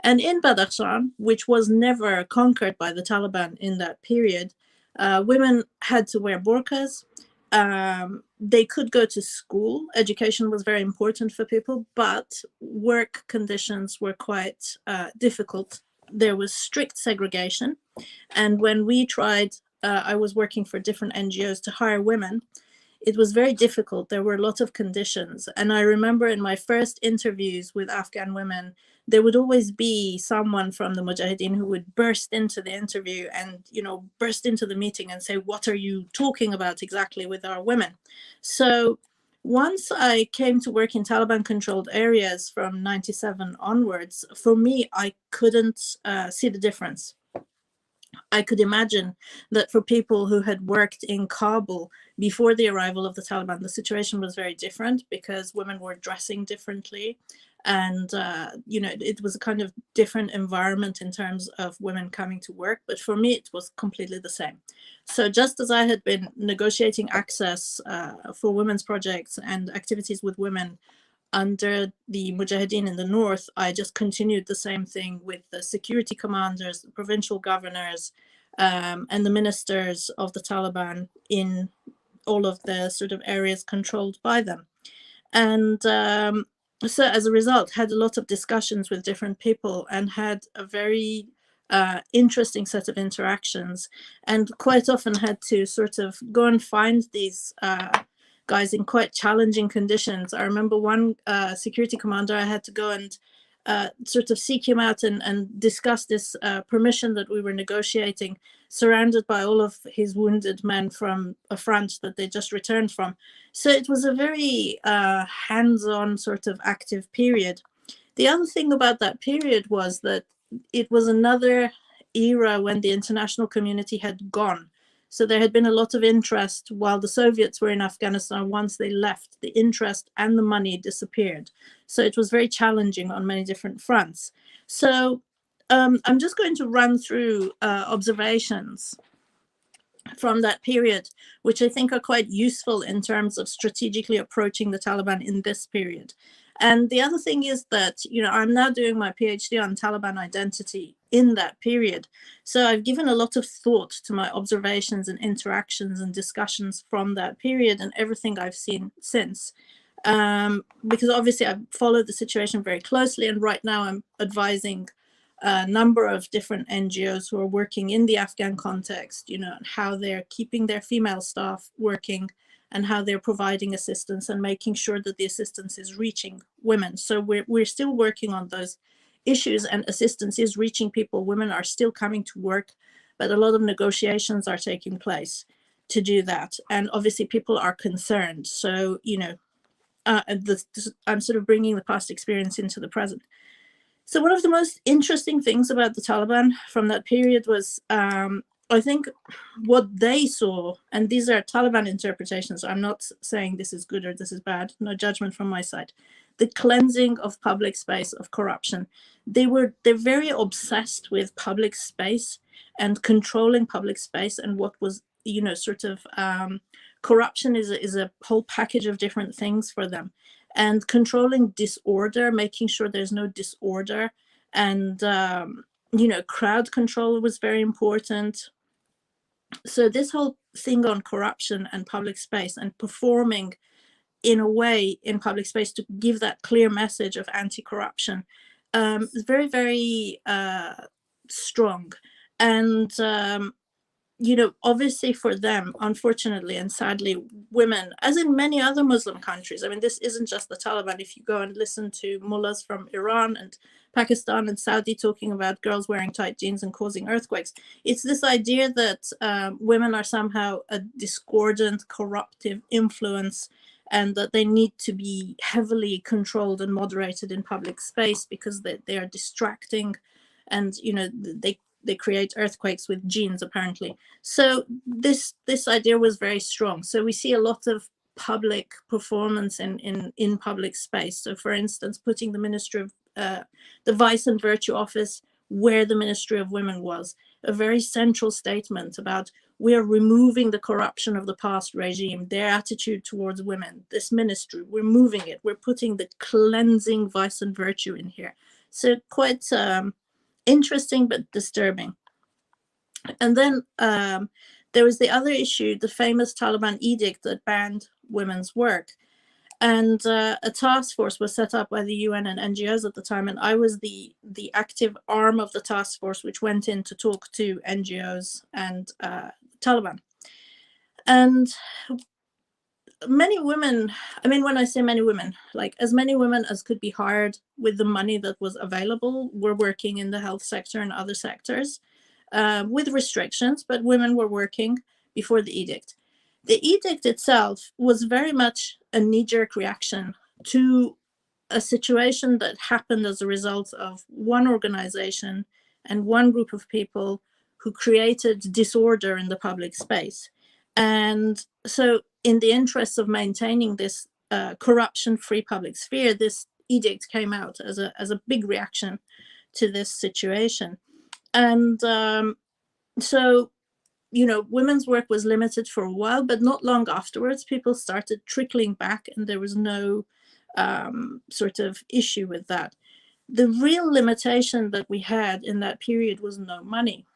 [SPEAKER 7] And in Badakhshan, which was never conquered by the Taliban in that period, women had to wear burqas. They could go to school. Education was very important for people, but work conditions were quite difficult. There was strict segregation. And when we tried, I was working for different NGOs to hire women, it was very difficult. There were a lot of conditions. And I remember in my first interviews with Afghan women, there would always be someone from the Mujahideen who would burst into the interview and, burst into the meeting and say, what are you talking about exactly with our women? So once I came to work in Taliban-controlled areas from 97 onwards, for me, I couldn't see the difference. I could imagine that for people who had worked in Kabul before the arrival of the Taliban, the situation was very different because women were dressing differently. And, it was a kind of different environment in terms of women coming to work. But for me, it was completely the same. So just as I had been negotiating access for women's projects and activities with women under the Mujahideen in the north, I just continued the same thing with the security commanders, the provincial governors, and the ministers of the Taliban in all of the sort of areas controlled by them. And so as a result, had a lot of discussions with different people and had a very interesting set of interactions, and quite often had to sort of go and find these guys in quite challenging conditions. I remember one security commander, I had to go and sort of seek him out and discuss this permission that we were negotiating, surrounded by all of his wounded men from a front that they just returned from. So it was a very hands-on sort of active period. The other thing about that period was that it was another era when the international community had gone. So there had been a lot of interest while the Soviets were in Afghanistan. Once they left, the interest and the money disappeared. So it was very challenging on many different fronts. So I'm just going to run through observations from that period, which I think are quite useful in terms of strategically approaching the Taliban in this period. And the other thing is that, I'm now doing my PhD on Taliban identity in that period. So I've given a lot of thought to my observations and interactions and discussions from that period and everything I've seen since. Because obviously I've followed the situation very closely, and right now I'm advising a number of different NGOs who are working in the Afghan context, how they're keeping their female staff working and how they're providing assistance and making sure that the assistance is reaching women. So we're still working on those issues, and assistance is reaching people. Women are still coming to work, but a lot of negotiations are taking place to do that. And obviously people are concerned. So, I'm sort of bringing the past experience into the present. So one of the most interesting things about the Taliban from that period was, I think, what they saw, and these are Taliban interpretations, so I'm not saying this is good or this is bad, no judgment from my side, the cleansing of public space of corruption. They're very obsessed with public space and controlling public space, and what was, corruption is a whole package of different things for them. And controlling disorder, making sure there's no disorder, and crowd control was very important. So this whole thing on corruption and public space and performing in a way in public space to give that clear message of anti-corruption is very, very strong. And obviously for them, unfortunately and sadly, women, as in many other Muslim countries, I mean, this isn't just the Taliban. If you go and listen to mullahs from Iran and Pakistan and Saudi talking about girls wearing tight jeans and causing earthquakes, it's this idea that women are somehow a discordant, corruptive influence, and that they need to be heavily controlled and moderated in public space because they are distracting, and they create earthquakes with genes, apparently. So this idea was very strong. So we see a lot of public performance in public space. So for instance, putting the Ministry of the Vice and Virtue Office where the Ministry of Women was, a very central statement about we are removing the corruption of the past regime, their attitude towards women, this ministry, we're moving it, we're putting the cleansing vice and virtue in here. So quite interesting but disturbing. And then there was the other issue, the famous Taliban edict that banned women's work. And a task force was set up by the UN and NGOs at the time, and I was the active arm of the task force which went in to talk to NGOs and Taliban. And many women, I mean, when I say many women, like as many women as could be hired with the money that was available were working in the health sector and other sectors with restrictions, but women were working before the edict. The edict itself was very much a knee-jerk reaction to a situation that happened as a result of one organization and one group of people who created disorder in the public space. And so in the interest of maintaining this corruption-free public sphere, this edict came out as a big reaction to this situation. And so, women's work was limited for a while, but not long afterwards, people started trickling back, and there was no sort of issue with that. The real limitation that we had in that period was no money.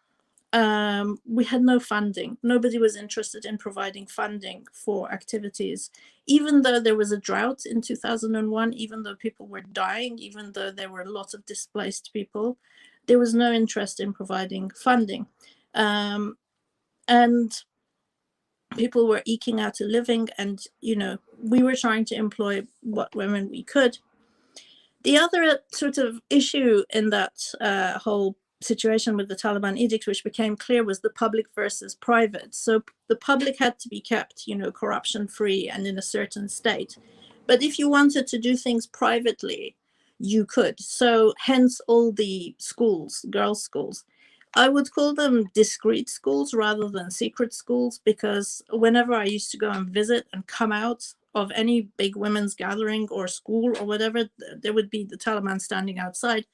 [SPEAKER 7] We had no funding. Nobody was interested in providing funding for activities, even though there was a drought in 2001, even though people were dying, even though there were lots of displaced people, there was no interest in providing funding. And people were eking out a living, and, we were trying to employ what women we could. The other sort of issue in that whole situation with the Taliban edict, which became clear, was the public versus private. So the public had to be kept, corruption free and in a certain state. But if you wanted to do things privately, you could. So hence all the schools, girls' schools. I would call them discreet schools rather than secret schools, because whenever I used to go and visit and come out of any big women's gathering or school or whatever, there would be the Taliban standing outside,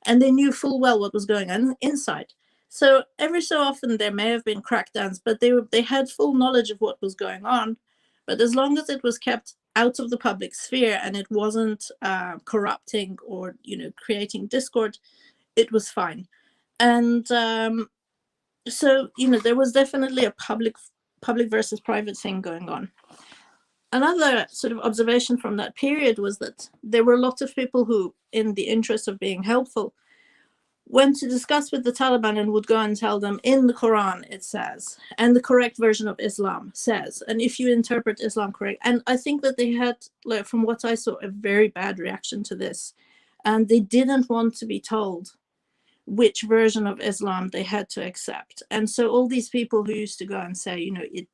[SPEAKER 7] and they knew full well what was going on inside. So every so often there may have been crackdowns, but they had full knowledge of what was going on. But as long as it was kept out of the public sphere and it wasn't corrupting or creating discord, it was fine. And so there was definitely a public versus private thing going on. Another sort of observation from that period was that there were a lot of people who, in the interest of being helpful, went to discuss with the Taliban and would go and tell them, in the Quran it says, and the correct version of Islam says, and if you interpret Islam correct. And I think that they had, like, from what I saw, a very bad reaction to this, and they didn't want to be told which version of Islam they had to accept. And so all these people who used to go and say,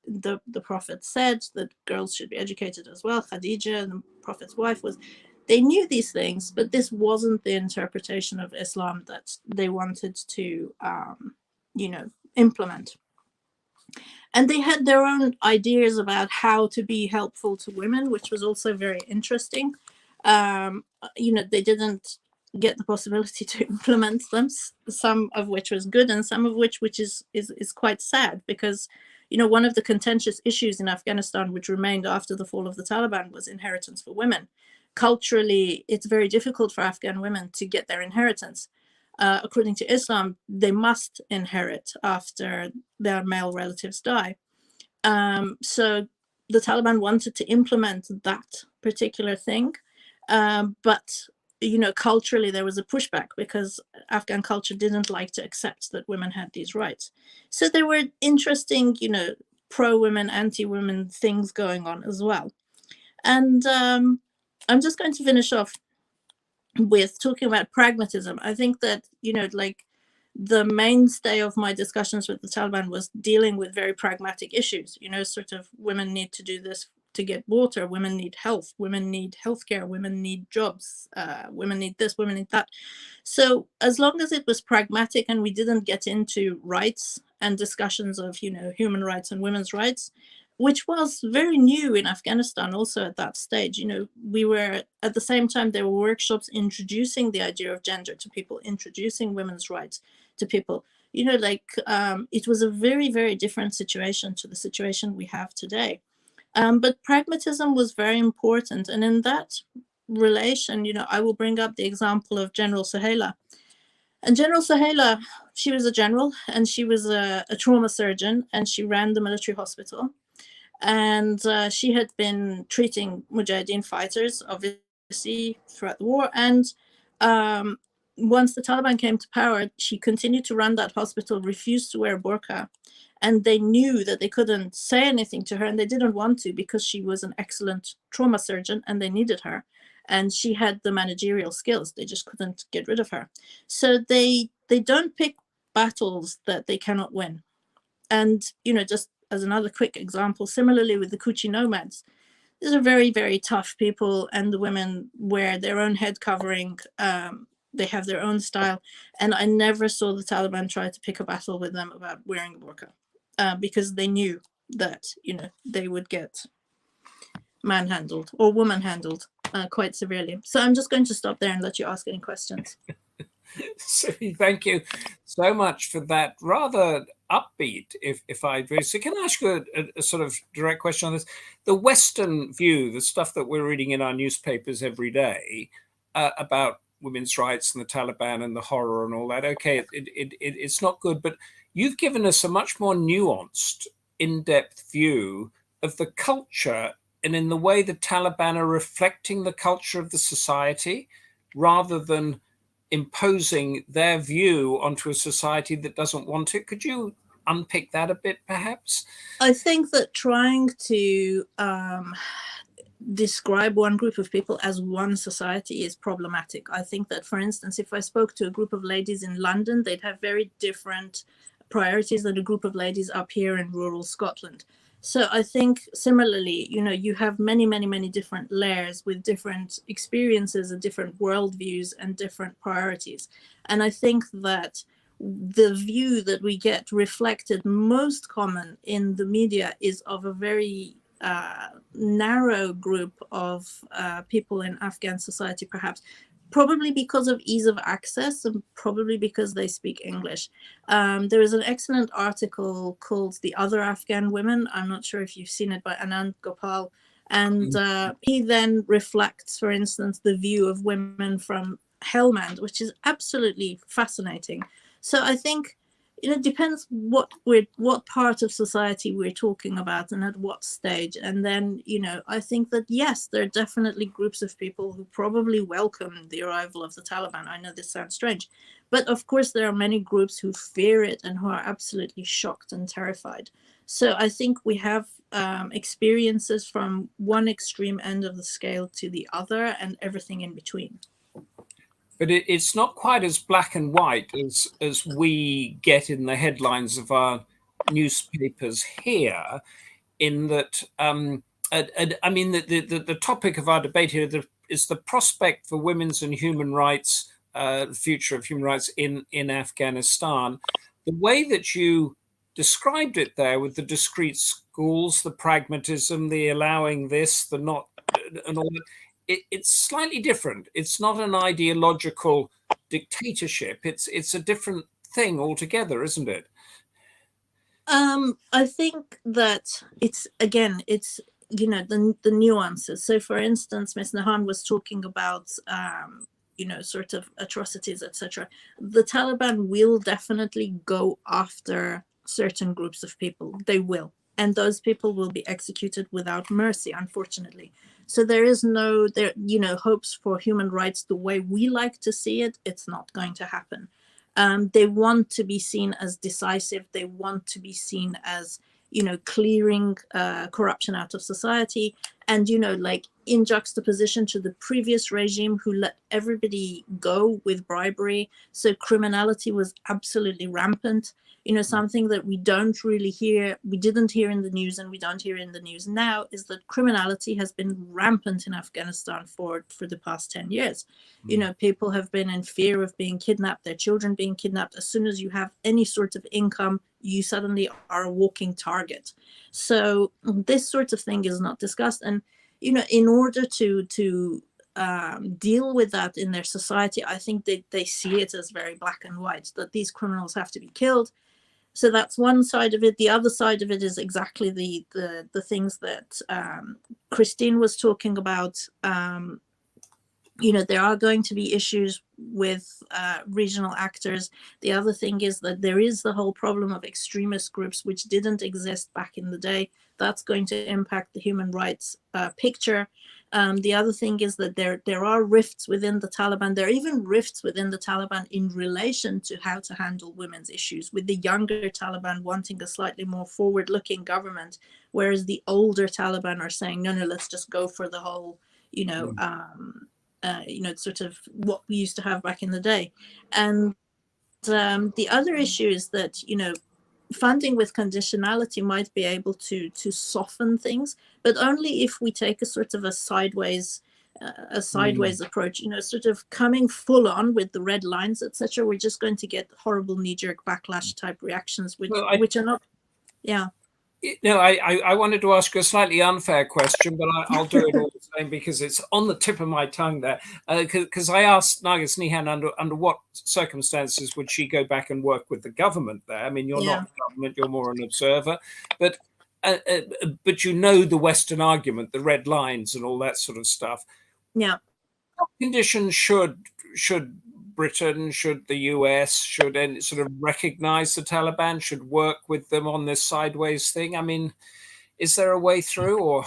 [SPEAKER 7] the Prophet said that girls should be educated as well, Khadija, the Prophet's wife, they knew these things, but this wasn't the interpretation of Islam that they wanted to, implement. And they had their own ideas about how to be helpful to women, which was also very interesting. They didn't get the possibility to implement them, some of which was good and some of which is quite sad, because one of the contentious issues in Afghanistan which remained after the fall of the Taliban was inheritance for women. Culturally, it's very difficult for Afghan women to get their inheritance. According to Islam, they must inherit after their male relatives die. So the Taliban wanted to implement that particular thing, but culturally there was a pushback because Afghan culture didn't like to accept that women had these rights. So there were interesting, pro-women, anti-women things going on as well. And I'm just going to finish off with talking about pragmatism. I think that, the mainstay of my discussions with the Taliban was dealing with very pragmatic issues, sort of women need to do this to get water, women need health, women need healthcare, women need jobs, women need this, women need that. So as long as it was pragmatic and we didn't get into rights and discussions of, human rights and women's rights, which was very new in Afghanistan also at that stage. We were, at the same time, there were workshops introducing the idea of gender to people, introducing women's rights to people. It was a very, very different situation to the situation we have today. But pragmatism was very important. And in that relation, I will bring up the example of General Sohaila. And General Sohaila, she was a general and she was a trauma surgeon and she ran the military hospital. And she had been treating Mujahideen fighters, obviously, throughout the war. And once the Taliban came to power, she continued to run that hospital, refused to wear a burqa. And they knew that they couldn't say anything to her, and they didn't want to because she was an excellent trauma surgeon and they needed her. And she had the managerial skills. They just couldn't get rid of her. So they don't pick battles that they cannot win. And, just as another quick example, similarly with the Kuchi nomads, these are very, very tough people, and the women wear their own head covering. They have their own style. And I never saw the Taliban try to pick a battle with them about wearing a burqa, because they knew that, they would get manhandled or woman-handled quite severely. So I'm just going to stop there and let you ask any questions.
[SPEAKER 3] Sippi, thank you so much for that rather upbeat, if I agree. So can I ask you a sort of direct question on this? The Western view, the stuff that we're reading in our newspapers every day about women's rights and the Taliban and the horror and all that, okay, it's not good, but you've given us a much more nuanced, in-depth view of the culture and in the way the Taliban are reflecting the culture of the society rather than imposing their view onto a society that doesn't want it. Could you unpick that a bit, perhaps?
[SPEAKER 7] I think that trying to describe one group of people as one society is problematic. I think that, for instance, if I spoke to a group of ladies in London, they'd have very different priorities than a group of ladies up here in rural Scotland. So I think similarly, you have many, many, many different layers with different experiences and different worldviews and different priorities. And I think that the view that we get reflected most common in the media is of a very narrow group of people in Afghan society, perhaps, probably because of ease of access and probably because they speak English. There is an excellent article called The Other Afghan Women. I'm not sure if you've seen it, by Anand Gopal. And he then reflects, for instance, the view of women from Helmand, which is absolutely fascinating. So I think it depends what part of society we're talking about and at what stage. And then, I think that, yes, there are definitely groups of people who probably welcome the arrival of the Taliban. I know this sounds strange, but of course there are many groups who fear it and who are absolutely shocked and terrified. So I think we have experiences from one extreme end of the scale to the other and everything in between.
[SPEAKER 3] But it's not quite as black and white as we get in the headlines of our newspapers here, in that, I mean, the topic of our debate here is the prospect for women's and human rights, the future of human rights in Afghanistan. The way that you described it there, with the discrete schools, the pragmatism, the allowing this, the not, and all that, it's slightly different. It's not an ideological dictatorship. It's a different thing altogether, isn't it?
[SPEAKER 7] I think that it's the nuances. So, for instance, Ms. Nehan was talking about sort of atrocities, etc. The Taliban will definitely go after certain groups of people. They will, and those people will be executed without mercy, unfortunately. So there is no hopes for human rights the way we like to see it. It's not going to happen. They want to be seen as decisive. They want to be seen as, clearing corruption out of society. And, like in juxtaposition to the previous regime who let everybody go with bribery. So criminality was absolutely rampant. Something that we didn't hear in the news and we don't hear in the news now is that criminality has been rampant in Afghanistan for the past 10 years. People have been in fear of being kidnapped, their children being kidnapped. As soon as you have any sort of income, you suddenly are a walking target. So this sort of thing is not discussed. And, in order to deal with that in their society, I think they see it as very black and white, that these criminals have to be killed. So that's one side of it. The other side of it is exactly the things that Christine was talking about. There are going to be issues with regional actors. The other thing is that there is the whole problem of extremist groups, which didn't exist back in the day. That's going to impact the human rights picture. The other thing is that there are rifts within the Taliban. There are even rifts within the Taliban in relation to how to handle women's issues, with the younger Taliban wanting a slightly more forward-looking government, whereas the older Taliban are saying, no, let's just go for the whole, sort of what we used to have back in the day. And the other issue is that, funding with conditionality might be able to soften things, but only if we take a sort of a sideways approach, sort of coming full on with the red lines, etc. We're just going to get horrible knee-jerk backlash type reactions, which are not, yeah.
[SPEAKER 3] I wanted to ask you a slightly unfair question, but I'll do it all the same because it's on the tip of my tongue there. Because I asked Nargis Nehan under what circumstances would she go back and work with the government there? I mean, you're not the government, you're more an observer. But the Western argument, the red lines and all that sort of stuff.
[SPEAKER 7] Yeah.
[SPEAKER 3] What conditions should Britain, should the US, should any sort of recognize the Taliban, should work with them on this sideways thing? I mean, is there a way through, or?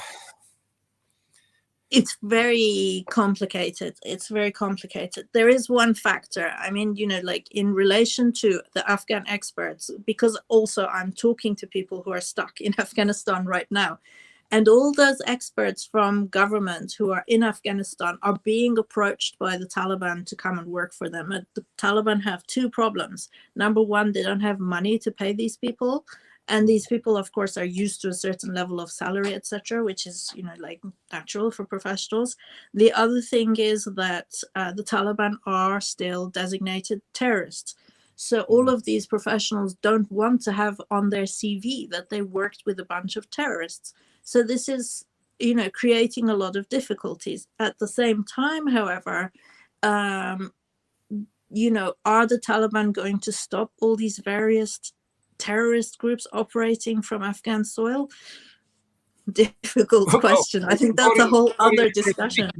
[SPEAKER 7] It's very complicated. There is one factor. I mean, like in relation to the Afghan experts, because also I'm talking to people who are stuck in Afghanistan right now. And all those experts from government who are in Afghanistan are being approached by the Taliban to come and work for them. And the Taliban have two problems. Number one, they don't have money to pay these people. And these people, of course, are used to a certain level of salary, etc., which is, like natural for professionals. The other thing is that the Taliban are still designated terrorists. So all of these professionals don't want to have on their CV that they worked with a bunch of terrorists. So this is, creating a lot of difficulties. At the same time, however, are the Taliban going to stop all these various terrorist groups operating from Afghan soil? Difficult question. I think that's a whole other discussion.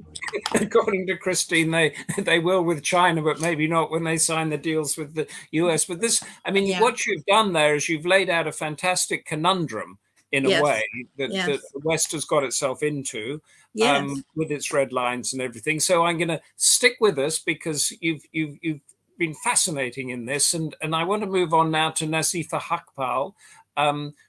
[SPEAKER 3] According to Christine, they will with China, but maybe not when they sign the deals with the US. But this, what you've done there is you've laid out a fantastic conundrum in a way that the West has got itself into with its red lines and everything. So I'm going to stick with us because you've been fascinating in this, and I want to move on now to Nazifa Haqpal,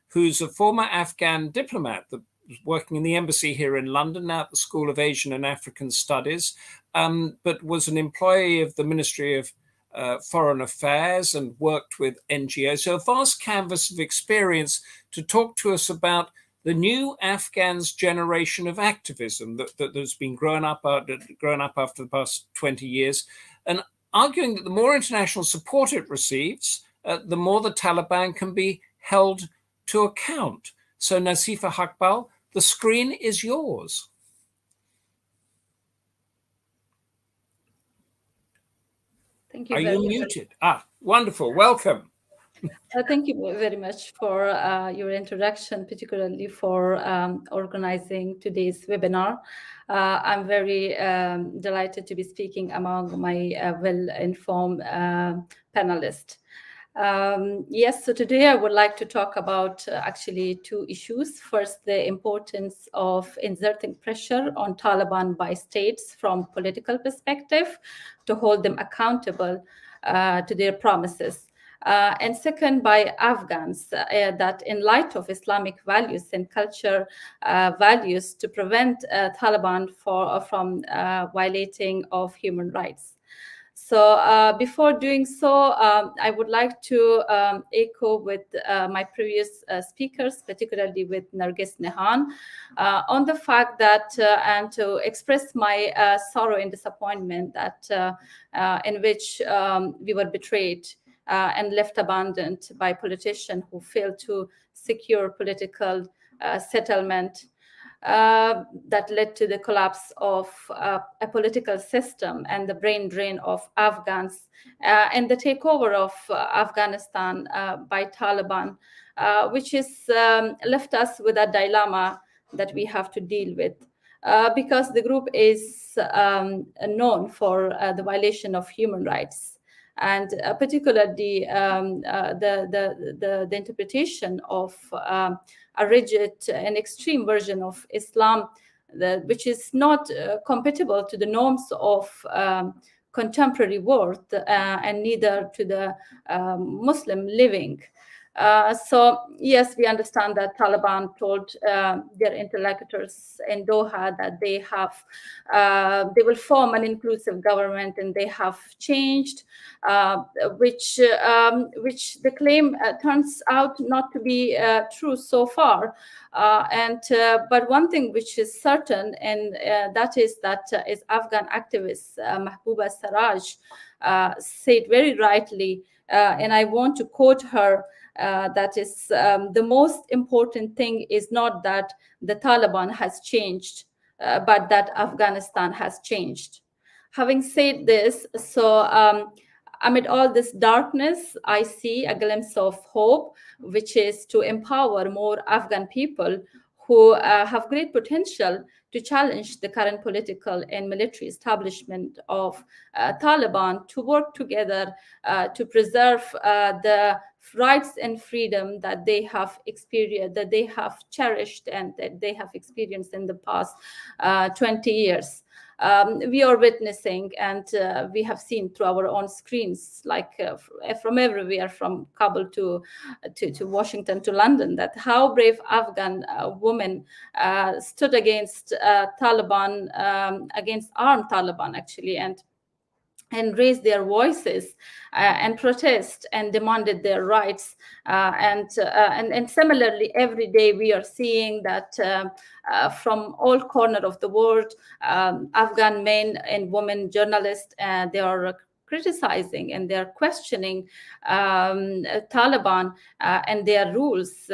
[SPEAKER 3] who's a former Afghan diplomat that was working in the embassy here in London, now at the School of Asian and African Studies, but was an employee of the Ministry of Foreign Affairs and worked with NGOs. So a vast canvas of experience to talk to us about the new Afghans' generation of activism that has been grown up after the past 20 years, and arguing that the more international support it receives, the more the Taliban can be held to account. So Nazifa Haqpal, the screen is yours.
[SPEAKER 8] Thank you.
[SPEAKER 3] Are you muted? Wonderful. Welcome.
[SPEAKER 8] Thank you very much for your introduction, particularly for organizing today's webinar. I'm very delighted to be speaking among my well-informed panelists. Yes, so today I would like to talk about actually two issues. First, the importance of exerting pressure on Taliban by states from political perspective to hold them accountable to their promises. And second, by Afghans, that in light of Islamic values and culture values, to prevent Taliban from violating of human rights. So before doing so, I would like to echo with my previous speakers, particularly with Nargis Nehan, on the fact that, and to express my sorrow and disappointment that in which we were betrayed and left abandoned by politicians who failed to secure political settlement that led to the collapse of a political system and the brain drain of Afghans and the takeover of Afghanistan by Taliban, which is left us with a dilemma that we have to deal with. Because the group is known for the violation of human rights, and particularly the interpretation of a rigid and extreme version of Islam, which is not compatible to the norms of contemporary world and neither to the Muslim living. So yes, we understand that Taliban told their interlocutors in Doha that they will form an inclusive government, and they have changed, which the claim turns out not to be true so far. But one thing which is certain, and that is Afghan activist Mahbouba Sarraj said very rightly, and I want to quote her. That is the most important thing is not that the Taliban has changed, but that Afghanistan has changed. Having said this, so amid all this darkness, I see a glimpse of hope, which is to empower more Afghan people who have great potential to challenge the current political and military establishment of Taliban, to work together to preserve the rights and freedom that they have experienced, that they have cherished, and that they have experienced in the past 20 years. We are witnessing, and we have seen through our own screens, like from everywhere, from Kabul to Washington to London, that how brave Afghan women stood against Taliban, against armed Taliban actually, and raised their voices and protest and demanded their rights. And similarly, every day we are seeing that from all corners of the world, Afghan men and women journalists, they are criticizing and they're questioning Taliban and their rules,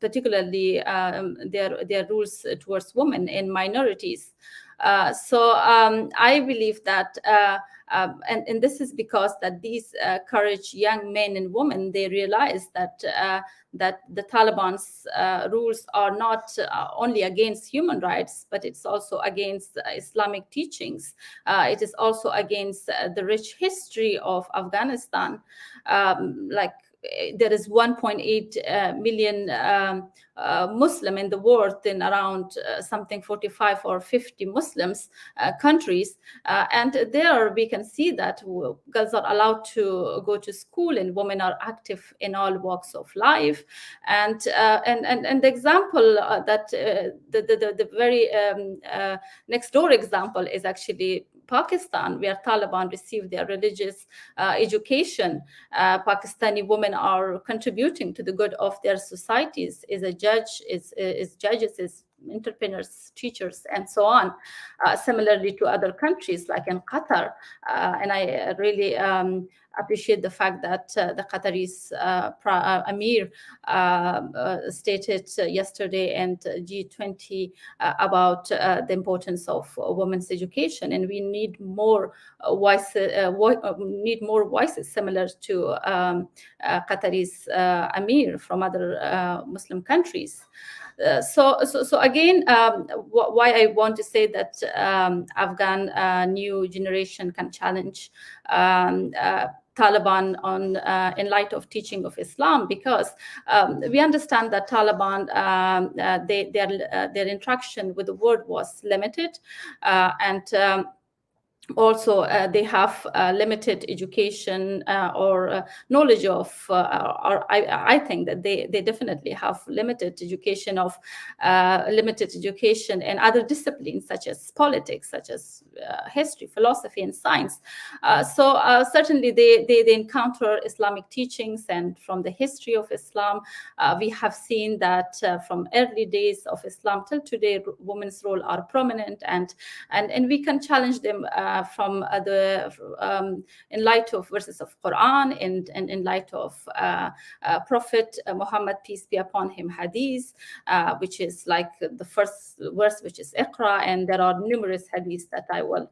[SPEAKER 8] particularly their rules towards women and minorities. So I believe that, and this is because that these courage young men and women, they realize that that the Taliban's rules are not only against human rights, but it's also against Islamic teachings. It is also against the rich history of Afghanistan. Like there is 1.8 million Muslim in the world, in around something 45 or 50 Muslims countries, and there we can see that girls are allowed to go to school and women are active in all walks of life. And the example that the very next door example is actually Pakistan, where Taliban received their religious education. Pakistani women are contributing to the good of their societies, is a judge, is judges, is entrepreneurs, teachers, and so on. Similarly to other countries like in Qatar, and I really appreciate the fact that the Qataris Amir stated yesterday and G20 about the importance of women's education, and we need more voices similar to Qataris Amir from other Muslim countries. So again, why I want to say that Afghan new generation can challenge Taliban in light of teaching of Islam, because we understand that Taliban, their interaction with the world was limited, and also they have limited education or knowledge of, or I think that they definitely have limited education in other disciplines such as politics, such as history, philosophy, and science. So certainly they encounter Islamic teachings, and from the history of Islam, we have seen that from early days of Islam till today, women's role are prominent, and we can challenge them from in light of verses of Quran and in light of Prophet Muhammad, peace be upon him, hadith, which is like the first verse, which is Iqra, and there are numerous hadiths that I will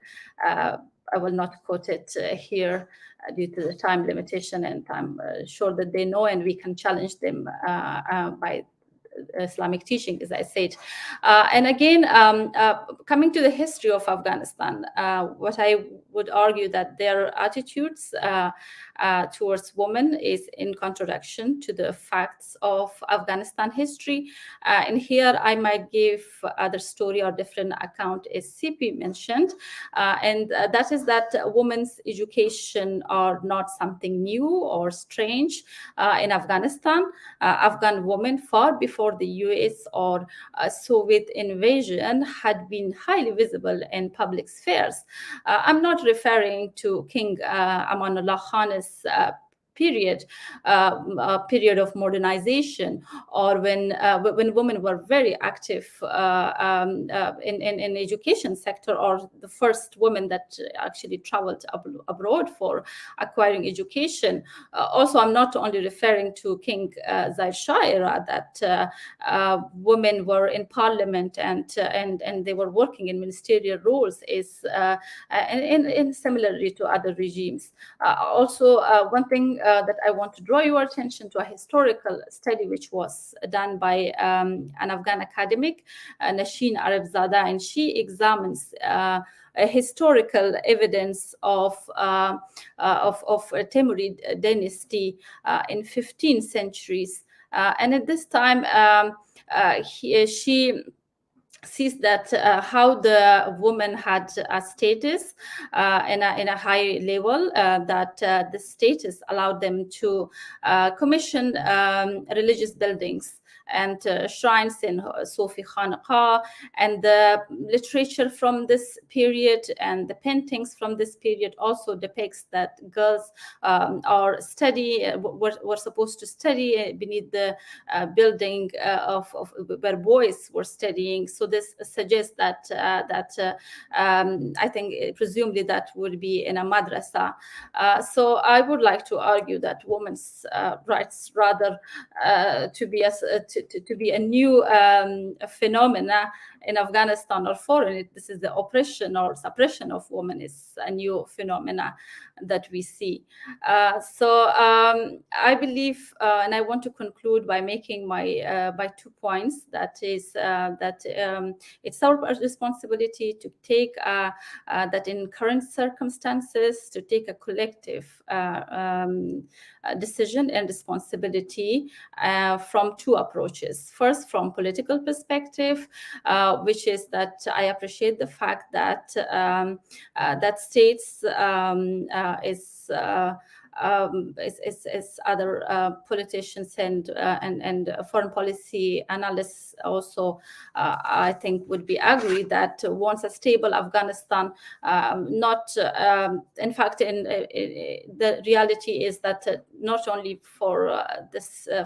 [SPEAKER 8] not quote it here due to the time limitation, and I'm sure that they know, and we can challenge them by Islamic teaching, as I said. And again, coming to the history of Afghanistan, what I would argue that their attitudes towards women is in contradiction to the facts of Afghanistan history. And here I might give other story or different account, as Sippi mentioned, and that is that women's education are not something new or strange in Afghanistan. Afghan women, far before the US or Soviet invasion, had been highly visible in public spheres. I'm not referring to King Amanullah Khan's period of modernization, or when women were very active in education sector, or the first women that actually traveled abroad for acquiring education. Also, I'm not only referring to King Zaid Shah era, that women were in parliament and they were working in ministerial roles, and similarly to other regimes. Also, one thing that I want to draw your attention to, a historical study which was done by an Afghan academic, Nashin Arabzada, and she examines a historical evidence of Timurid dynasty in 15th centuries, and at this time she sees that how the woman had a status in a high level, that the status allowed them to commission religious buildings. and shrines in Sufi Khanaqah, and the literature from this period and the paintings from this period also depicts that girls were supposed to study beneath the building of where boys were studying. So this suggests that I think presumably that would be in a madrasa. So I would like to argue that women's rights rather to be a new phenomena in Afghanistan or foreign. This is the oppression or suppression of women is a new phenomena that we see. So I believe, and I want to conclude by making by 2 points. That is that it's our responsibility to take that in current circumstances to take a collective decision and responsibility from 2 approaches. First, from political perspective, which is that I appreciate the fact that that states as other politicians and foreign policy analysts also, I think, would be agree that wants a stable Afghanistan. In fact, the reality is that not only for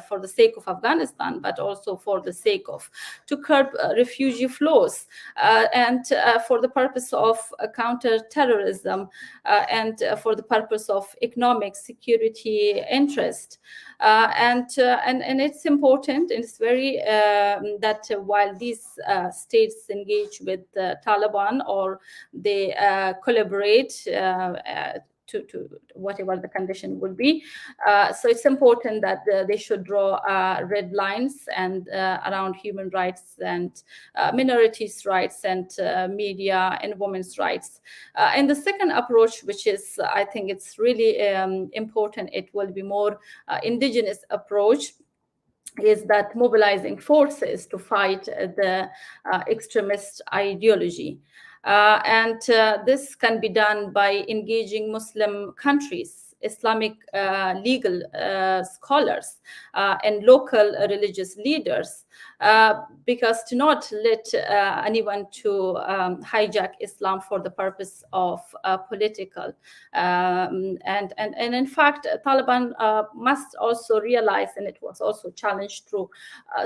[SPEAKER 8] for the sake of Afghanistan, but also for the sake of to curb refugee flows and for the purpose of counter-terrorism and for the purpose of economic security interest. And it's important, and it's very that while these states engage with the Taliban or they collaborate to whatever the condition would be. So it's important that they should draw red lines and around human rights and minorities' rights and media and women's rights. And the second approach, which is, I think it's really important, it will be more indigenous approach, is that mobilizing forces to fight the extremist ideology. And this can be done by engaging Muslim countries, Islamic legal scholars, and local religious leaders, because to not let anyone to hijack Islam for the purpose of political. And in fact, Taliban must also realize, and it was also challenged through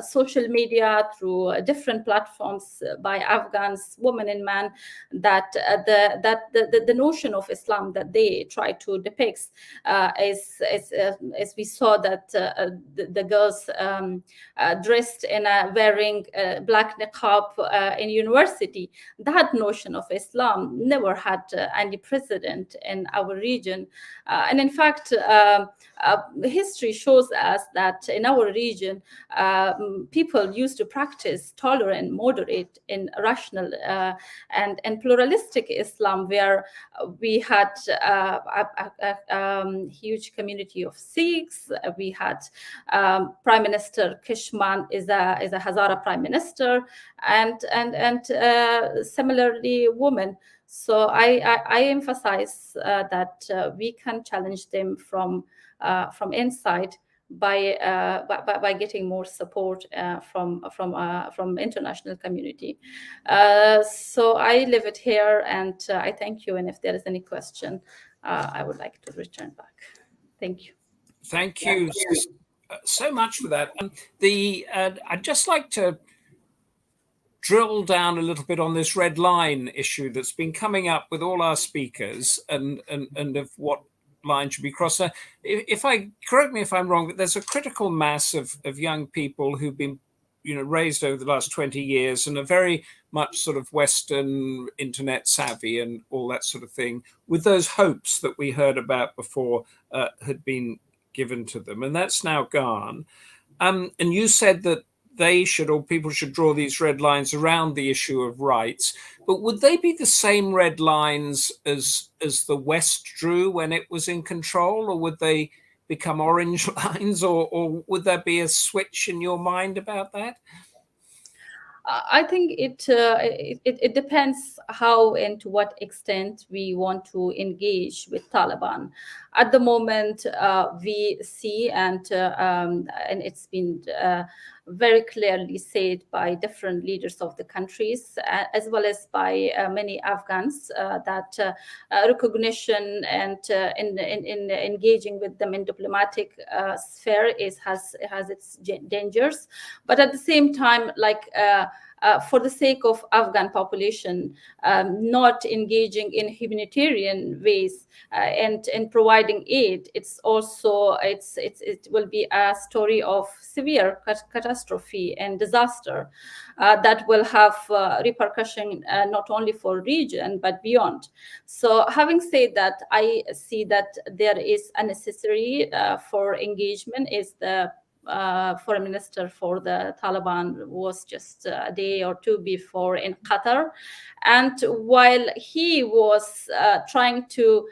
[SPEAKER 8] social media, through different platforms by Afghans, women and men, that the notion of Islam that they try to depict as we saw that the girls dressed in wearing black niqab in university, that notion of Islam never had any precedent in our region. And in fact, history shows us that in our region, people used to practice tolerant, moderate, and rational and pluralistic Islam, where we had a huge community of Sikhs. We had Prime Minister Kishman is a Hazara Prime Minister, and similarly women. So I emphasize that we can challenge them from inside by getting more support from international community. So I leave it here, and I thank you. And if there is any question, I would like to return back. Thank you.
[SPEAKER 3] Thank you so much for that. I'd just like to drill down a little bit on this red line issue that's been coming up with all our speakers, and of what line should be crossed. Correct me if I'm wrong, but there's a critical mass of young people who've been raised over the last 20 years and are very much sort of Western internet savvy and all that sort of thing, with those hopes that we heard about before had been given to them, and that's now gone. And you said that people should draw these red lines around the issue of rights, but would they be the same red lines as the West drew when it was in control, or would they become orange lines, or would there be a switch in your mind about that?
[SPEAKER 8] I think it depends how and to what extent we want to engage with Taliban. At the moment, we see, and it's been very clearly said by different leaders of the countries, as well as by many Afghans, that recognition and in engaging with them in diplomatic sphere has its dangers. But at the same time, like for the sake of Afghan population, not engaging in humanitarian ways and providing aid, it will be a story of severe catastrophe and disaster that will have repercussion not only for region but beyond. So, having said that, I see that there is a necessary for engagement. Is the foreign minister for the Taliban was just a day or two before in Qatar, and while he was trying to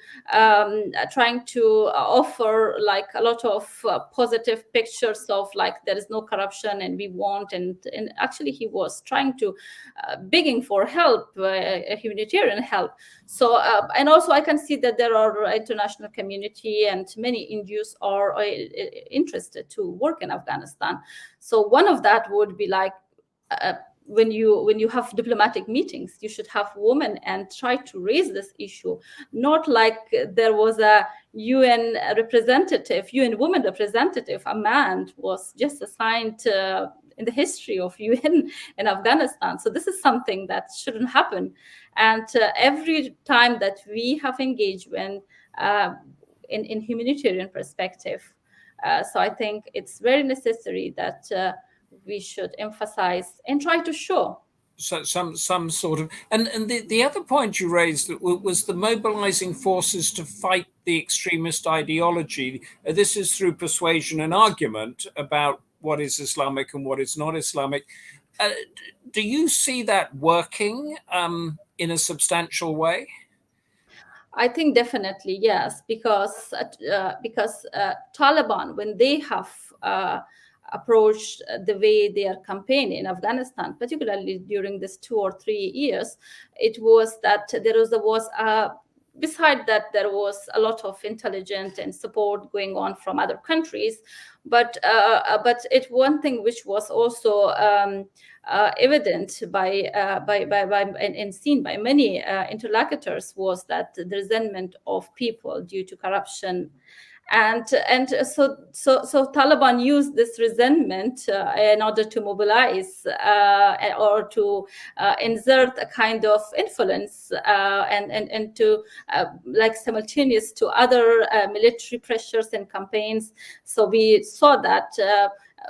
[SPEAKER 8] offer like a lot of positive pictures of like there is no corruption and we want, and actually he was trying to begging for help, humanitarian help. So and also I can see that there are international community and many NGOs are interested to work in Afghanistan. So one of that would be like when you have diplomatic meetings, you should have women and try to raise this issue, not like there was a UN woman representative, a man was just assigned in the history of UN in Afghanistan. So this is something that shouldn't happen. And every time that we have engagement in humanitarian perspective, so I think it's very necessary that we should emphasize and try to show.
[SPEAKER 3] So some sort of, and the other point you raised was the mobilizing forces to fight the extremist ideology. This is through persuasion and argument about what is Islamic and what is not Islamic. Do you see that working in a substantial way?
[SPEAKER 8] I think definitely yes, because Taliban, when they have approached the way they are campaigning in Afghanistan, particularly during this 2 or 3 years, it was that there was beside that, there was a lot of intelligence and support going on from other countries, but it one thing which was also evident and seen by many interlocutors was that the resentment of people due to corruption. And so Taliban used this resentment in order to mobilize or to exert a kind of influence and to like simultaneous to other military pressures and campaigns. So we saw that.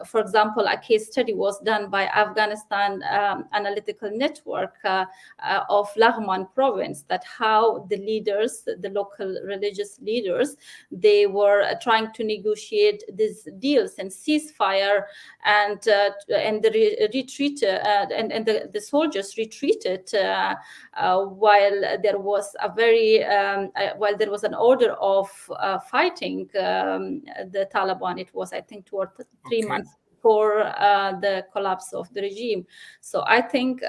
[SPEAKER 8] For example, a case study was done by Afghanistan Analytical Network of Laghman province, that how the leaders, the local religious leaders, they were trying to negotiate these deals and ceasefire, and the retreat and the soldiers retreated while there was a very while there was an order of fighting the Taliban. It was, I think, 2 or 3 months for the collapse of the regime. So I think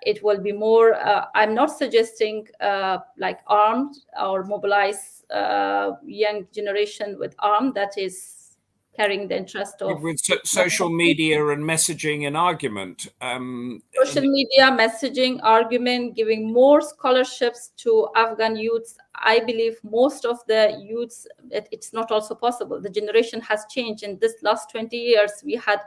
[SPEAKER 8] it will be more, I'm not suggesting like armed or mobilize young generation with arm that is carrying the interest of...
[SPEAKER 3] With social media and messaging and argument.
[SPEAKER 8] Social media, messaging, argument, giving more scholarships to Afghan youths. I believe most of the youths, it's not also possible. The generation has changed. In this last 20 years, we had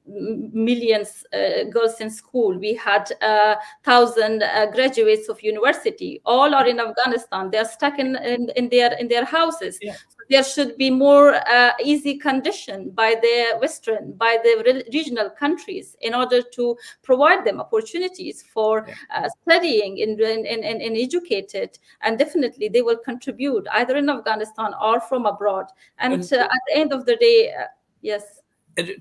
[SPEAKER 8] millions girls in school. We had 1,000 graduates of university. All are in Afghanistan. They are stuck in their houses. Yeah. There should be more easy condition by the regional countries in order to provide them opportunities for studying and educated, and definitely they will contribute either in Afghanistan or from abroad. And at the end of the day, yes.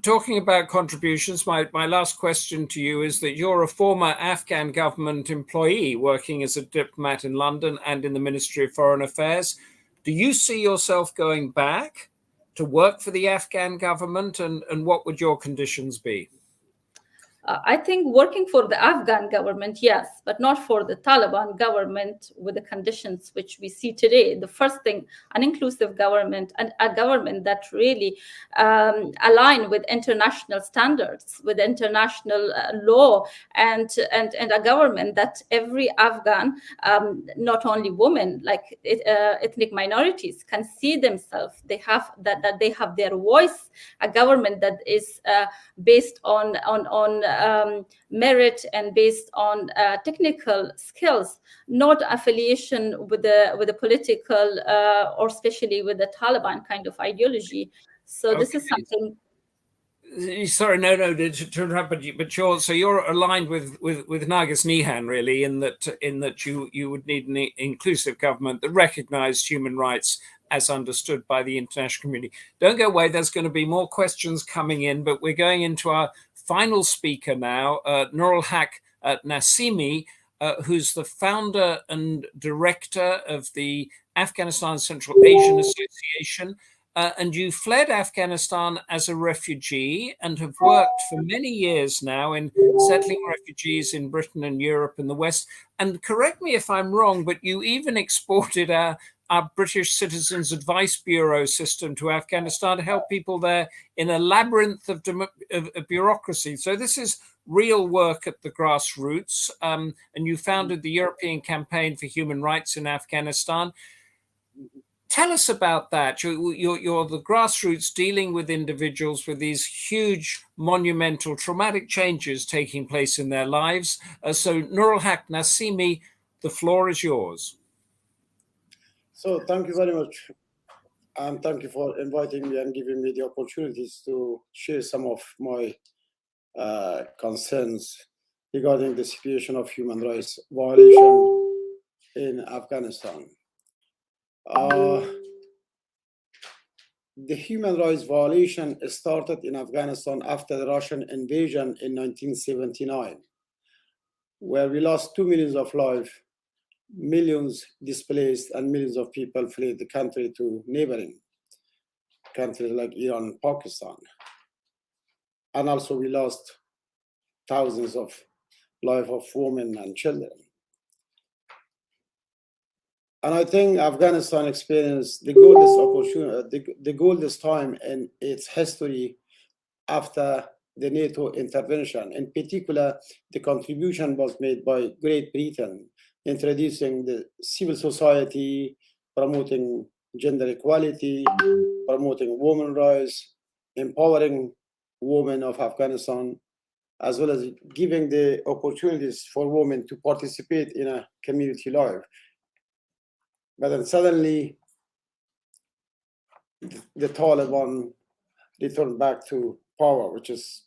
[SPEAKER 3] Talking about contributions, my last question to you is that you're a former Afghan government employee working as a diplomat in London and in the Ministry of Foreign Affairs. Do you see yourself going back to work for the Afghan government, and what would your conditions be?
[SPEAKER 8] I think working for the Afghan government, yes, but not for the Taliban government with the conditions which we see today. The first thing, an inclusive government, and a government that really align with international standards, with international law, and a government that every Afghan, not only women, like ethnic minorities, can see themselves. They have that they have their voice. A government that is based on merit and based on technical skills, not affiliation with the political or especially with the Taliban kind of ideology. So this is something.
[SPEAKER 3] Sorry, no, to interrupt, but you're aligned with Nargis Nehan, really, in that you would need an inclusive government that recognised human rights as understood by the international community. Don't go away. There's going to be more questions coming in, but we're going into our final speaker now, Nooralhaq Nasimi, who's the founder and director of the Afghanistan Central Asian Association. And you fled Afghanistan as a refugee and have worked for many years now in settling refugees in Britain and Europe and the West. And correct me if I'm wrong, but you even exported our British Citizens Advice Bureau system to Afghanistan to help people there in a labyrinth of bureaucracy. So this is real work at the grassroots. And you founded the European Campaign for Human Rights in Afghanistan. Tell us about that. You're the grassroots dealing with individuals with these huge, monumental, traumatic changes taking place in their lives. So Nooralhaq Nasimi, the floor is yours.
[SPEAKER 9] So thank you very much. And thank you for inviting me and giving me the opportunities to share some of my concerns regarding the situation of human rights violation in Afghanistan. The human rights violation started in Afghanistan after the Russian invasion in 1979, where we lost 2 million of lives, millions displaced, and millions of people fled the country to neighboring countries like Iran and Pakistan. And also we lost thousands of lives of women and children. And I think Afghanistan experienced the golden opportunity, the golden time in its history after the NATO intervention. In particular, the contribution was made by Great Britain, introducing the civil society, promoting gender equality, promoting women's rights, empowering women of Afghanistan, as well as giving the opportunities for women to participate in a community life. But then suddenly, the Taliban returned back to power, which is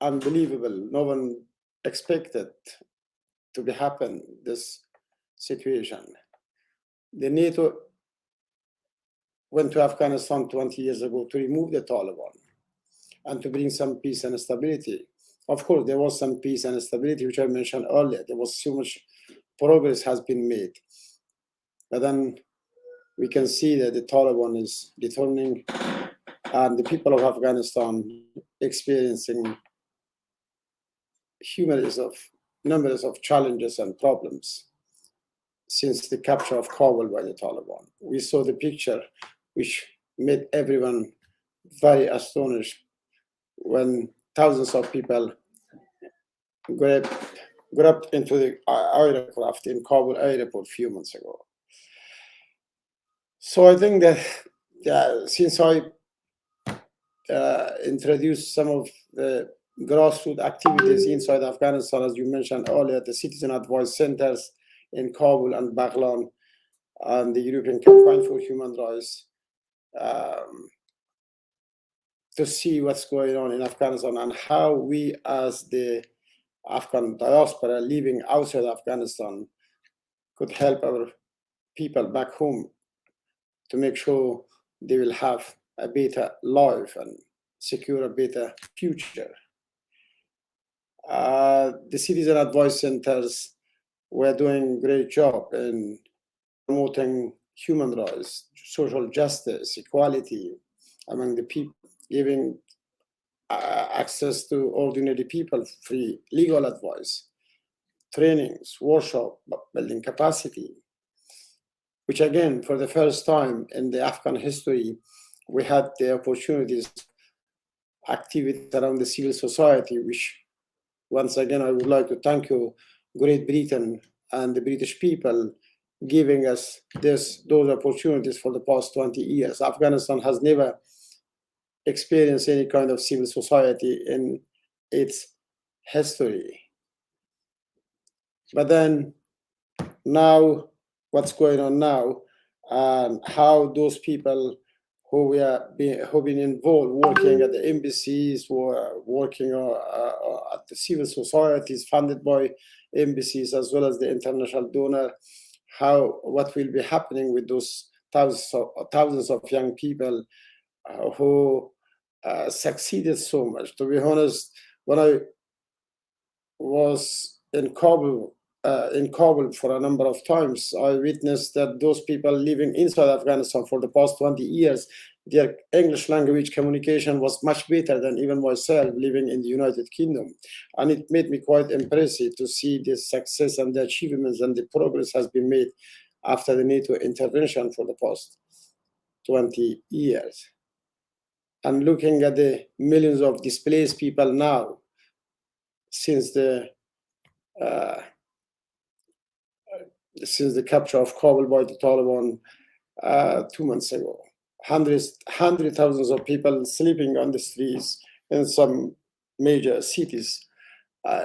[SPEAKER 9] unbelievable. No one expected to happen, this situation. The NATO went to Afghanistan 20 years ago to remove the Taliban and to bring some peace and stability. Of course, there was some peace and stability, which I mentioned earlier. There was so much progress has been made. But then we can see that the Taliban is returning and the people of Afghanistan experiencing numerous of challenges and problems since the capture of Kabul by the Taliban. We saw the picture which made everyone very astonished when thousands of people grabbed into the aircraft in Kabul airport a few months ago. So I think that since I introduced some of the grassroots activities inside Afghanistan, as you mentioned earlier, the citizen advice centers in Kabul and Baghlan, and the European Campaign for Human Rights, to see what's going on in Afghanistan and how we as the Afghan diaspora living outside Afghanistan could help our people back home to make sure they will have a better life and secure a better future. The citizen advice centers were doing a great job in promoting human rights, social justice, equality among the people, giving access to ordinary people, free legal advice, trainings, workshop, building capacity, which again, for the first time in the Afghan history, we had the opportunities, activities around the civil society, which once again, I would like to thank you, Great Britain and the British people, giving us those opportunities for the past 20 years. Afghanistan has never experienced any kind of civil society in its history. But then now, what's going on now, and how those people who have been involved working at the embassies or working at the civil societies funded by embassies as well as the international donor, what will be happening with those thousands of young people who succeeded so much. To be honest, when I was in Kabul for a number of times, I witnessed that those people living inside Afghanistan for the past 20 years, their English language communication was much better than even myself living in the United Kingdom. And it made me quite impressive to see the success and the achievements and the progress has been made after the NATO intervention for the past 20 years. And looking at the millions of displaced people now, since the capture of Kabul by the Taliban 2 months ago. Hundreds of thousands of people sleeping on the streets in some major cities,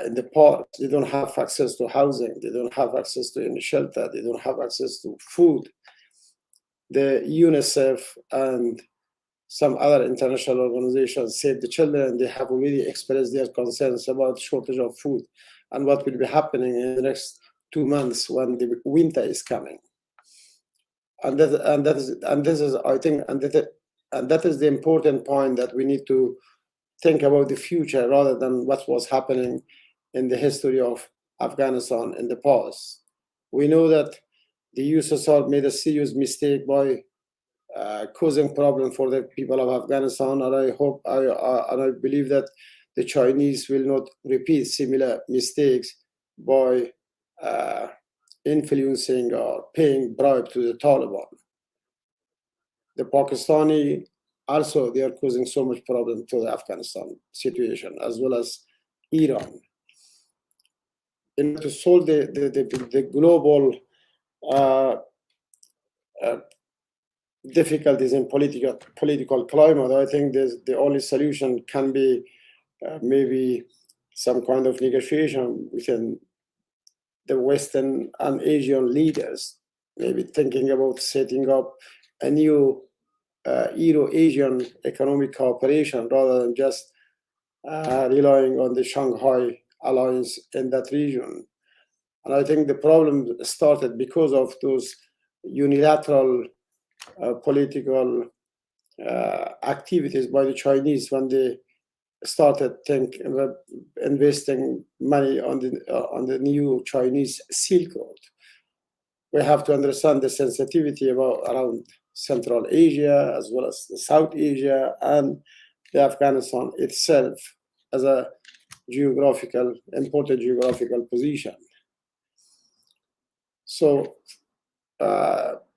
[SPEAKER 9] in the parks. They don't have access to housing. They don't have access to any shelter. They don't have access to food. The UNICEF and some other international organizations Save the Children, they have already expressed their concerns about shortage of food and what will be happening in the next 2 months when the winter is coming. And that is the important point, that we need to think about the future rather than what was happening in the history of Afghanistan in the past. We know that the USSR made a serious mistake by causing problem for the people of Afghanistan, and I believe that the Chinese will not repeat similar mistakes by influencing or paying bribe to the Taliban. The Pakistani also, they are causing so much problem to the Afghanistan situation, as well as Iran. In order to solve the global difficulties in political climate, I think the only solution can be maybe some kind of negotiation within the Western and Asian leaders, maybe thinking about setting up a new Euro-Asian economic cooperation rather than just relying on the Shanghai alliance in that region. And I think the problem started because of those unilateral political activities by the Chinese when they started investing money on the new Chinese Silk Road. We have to understand the sensitivity around Central Asia as well as South Asia and the Afghanistan itself as a important geographical position. So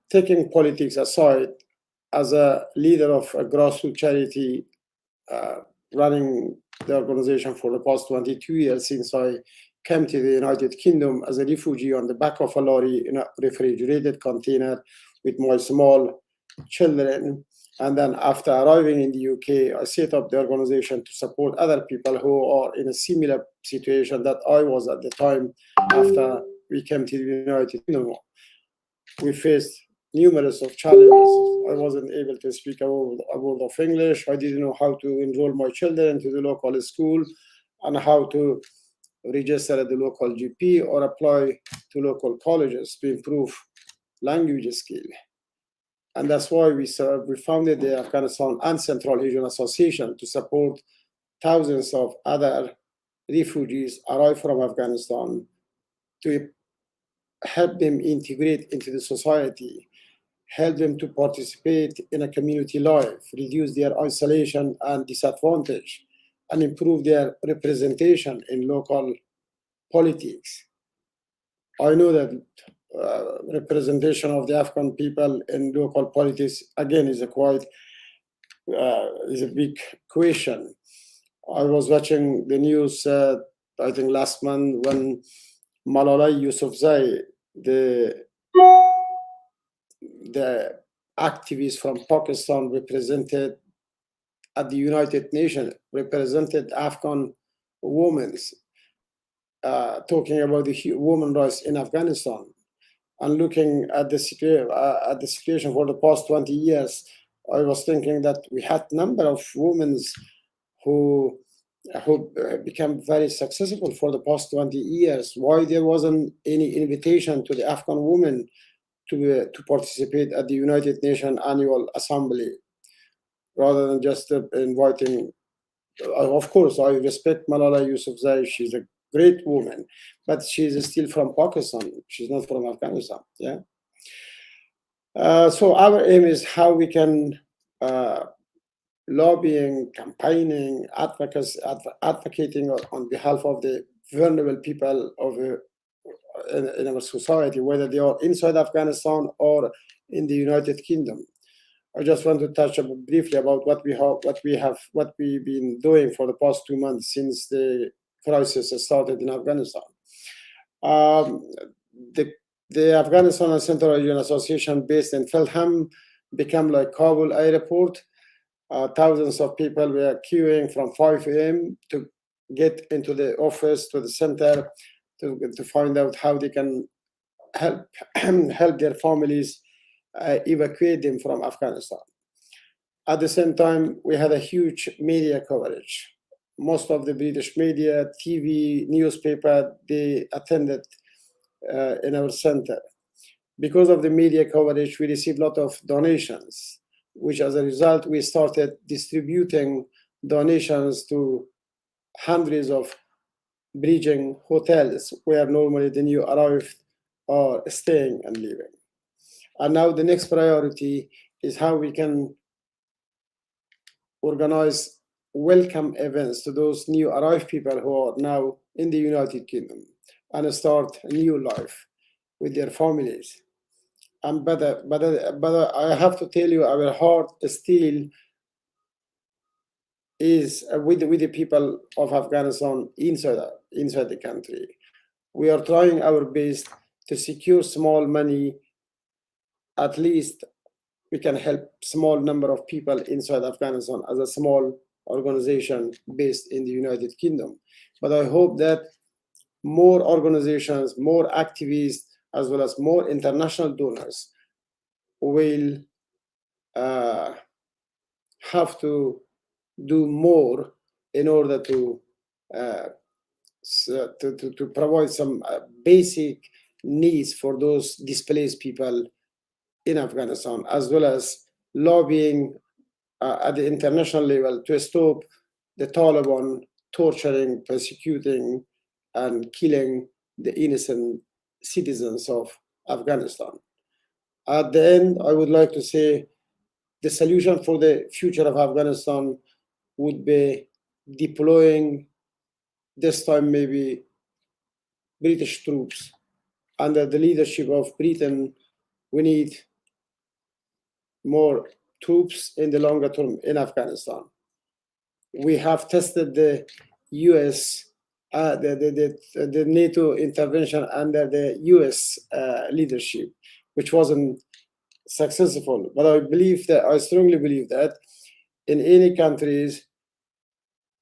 [SPEAKER 9] taking politics aside, as a leader of a grassroots charity running the organization for the past 22 years since I came to the United Kingdom as a refugee on the back of a lorry in a refrigerated container with my small children. And then after arriving in the UK, I set up the organization to support other people who are in a similar situation that I was at the time after we came to the United Kingdom. We faced numerous of challenges. I wasn't able to speak a word of English. I didn't know how to enroll my children to the local school and how to register at the local GP or apply to local colleges to improve language skill. And that's why we founded the Afghanistan and Central Asian Association to support thousands of other refugees arrived from Afghanistan, to help them integrate into the society, help them to participate in a community life, reduce their isolation and disadvantage, and improve their representation in local politics. I know that representation of the Afghan people in local politics, again, is a big question. I was watching the news, I think last month, when Malala Yousafzai, the activist from Pakistan, represented at the United Nations, represented Afghan women, talking about the women rights in Afghanistan, and looking at the situation for the past 20 years. I was thinking that we had a number of women who became very successful for the past 20 years. Why there wasn't any invitation to the Afghan women to participate at the United Nations Annual Assembly, rather than just inviting? Of course, I respect Malala Yousafzai. She's a great woman, but she's still from Pakistan. She's not from Afghanistan. Yeah. So our aim is how we can lobbying, campaigning, advocating on behalf of the vulnerable people in our society, whether they are inside Afghanistan or in the United Kingdom. I just want to touch briefly about what we've been doing for the past 2 months since the crisis started in Afghanistan. The Afghanistan and Central Asian Association, based in Feltham, became like Kabul airport. Thousands of people were queuing from 5 a.m. to get into the office, to the center, to find out how they can help their families evacuate them from Afghanistan. At the same time, we had a huge media coverage. Most of the British media, TV, newspaper, they attended in our center. Because of the media coverage, we received a lot of donations, which as a result, we started distributing donations to hundreds of bridging hotels where normally the new arrived are staying and living. And now the next priority is how we can organize welcome events to those new arrived people who are now in the United Kingdom and start a new life with their families. But I have to tell you, our heart still is with the people of Afghanistan inside the country. We are trying our best to secure small money. At least we can help small number of people inside Afghanistan as a small organization based in the United Kingdom. But I hope that more organizations, more activists, as well as more international donors will have to do more in order to provide some basic needs for those displaced people in Afghanistan, as well as lobbying at the international level to stop the Taliban torturing, persecuting, and killing the innocent citizens of Afghanistan. At the end, I would like to say the solution for the future of Afghanistan would be deploying, this time maybe British troops under the leadership of Britain. We need more troops in the longer term in Afghanistan. We have tested the US, the NATO intervention under the US leadership, which wasn't successful. But I strongly believe that in any countries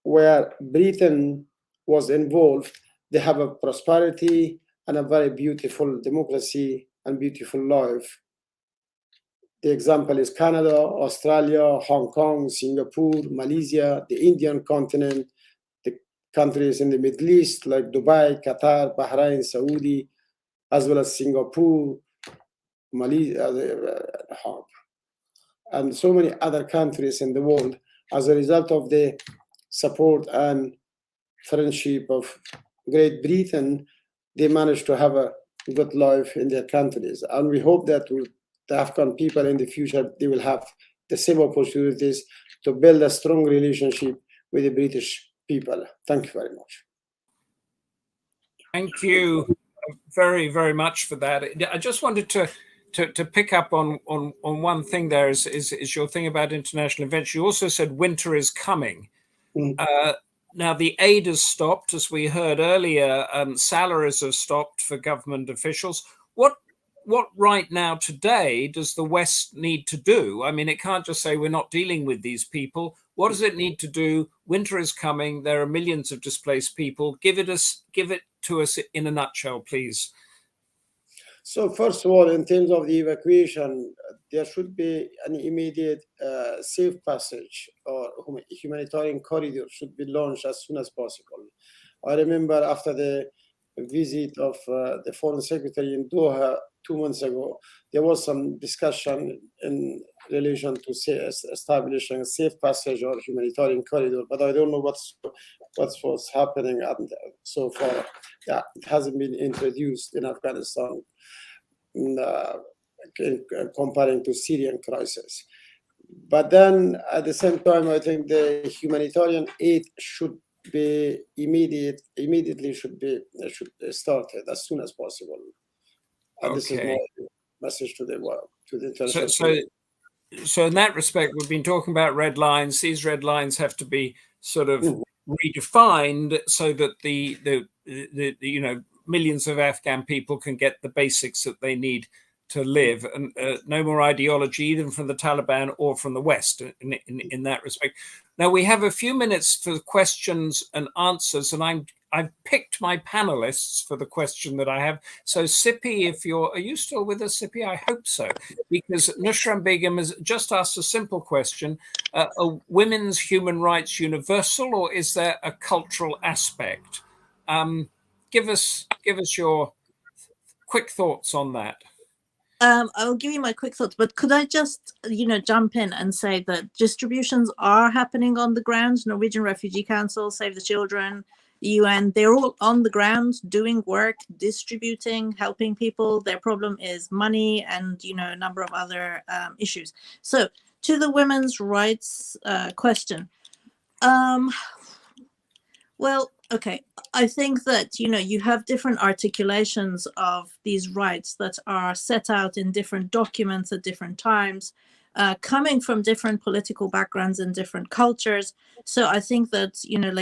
[SPEAKER 9] where Britain was involved, they have a prosperity and a very beautiful democracy and beautiful life. The example is Canada, Australia, Hong Kong, Singapore, Malaysia, the Indian continent, the countries in the Middle East like Dubai, Qatar, Bahrain, Saudi, as well as Singapore, Malaysia, and so many other countries in the world. As a result of the support and friendship of Great Britain, they managed to have a good life in their countries. And we hope that the Afghan people in the future, they will have the same opportunities to build a strong relationship with the British people. Thank you very much.
[SPEAKER 3] Thank you very, very much for that. I just wanted to pick up on one thing there is your thing about international events. You also said winter is coming. Now the aid has stopped, as we heard earlier. Salaries have stopped for government officials. What right now today does the West need to do? I mean, it can't just say we're not dealing with these people. What does it need to do? Winter is coming. There are millions of displaced people. Give it to us in a nutshell, please.
[SPEAKER 9] So first of all, in terms of the evacuation, there should be an immediate safe passage or humanitarian corridor should be launched as soon as possible. I remember after the visit of the Foreign Secretary in Doha 2 months ago, there was some discussion in relation to establishing a safe passage or humanitarian corridor, but I don't know what's happening so far. Yeah, it hasn't been introduced in Afghanistan comparing to Syrian crisis. But then at the same time, I think the humanitarian aid should be immediately should start as soon as possible. And this is my message to the world, to the international.
[SPEAKER 3] So in that respect, we've been talking about red lines. These red lines have to be sort of redefined so that the millions of Afghan people can get the basics that they need to live, and no more ideology either from the Taliban or from the West in that respect. Now we have a few minutes for questions and answers, and I've picked my panelists for the question that I have. So Sippi, are you still with us, Sippi? I hope so, because Nusran Begum has just asked a simple question: are women's human rights universal, or is there a cultural aspect? Give us your quick thoughts on that.
[SPEAKER 7] I'll give you my quick thoughts, but could I just, jump in and say that distributions are happening on the ground? Norwegian Refugee Council, Save the Children, UN, they're all on the ground doing work, distributing, helping people. Their problem is money and, a number of other issues. So to the women's rights question. Well, okay, I think that, you have different articulations of these rights that are set out in different documents at different times, coming from different political backgrounds and different cultures. So I think that,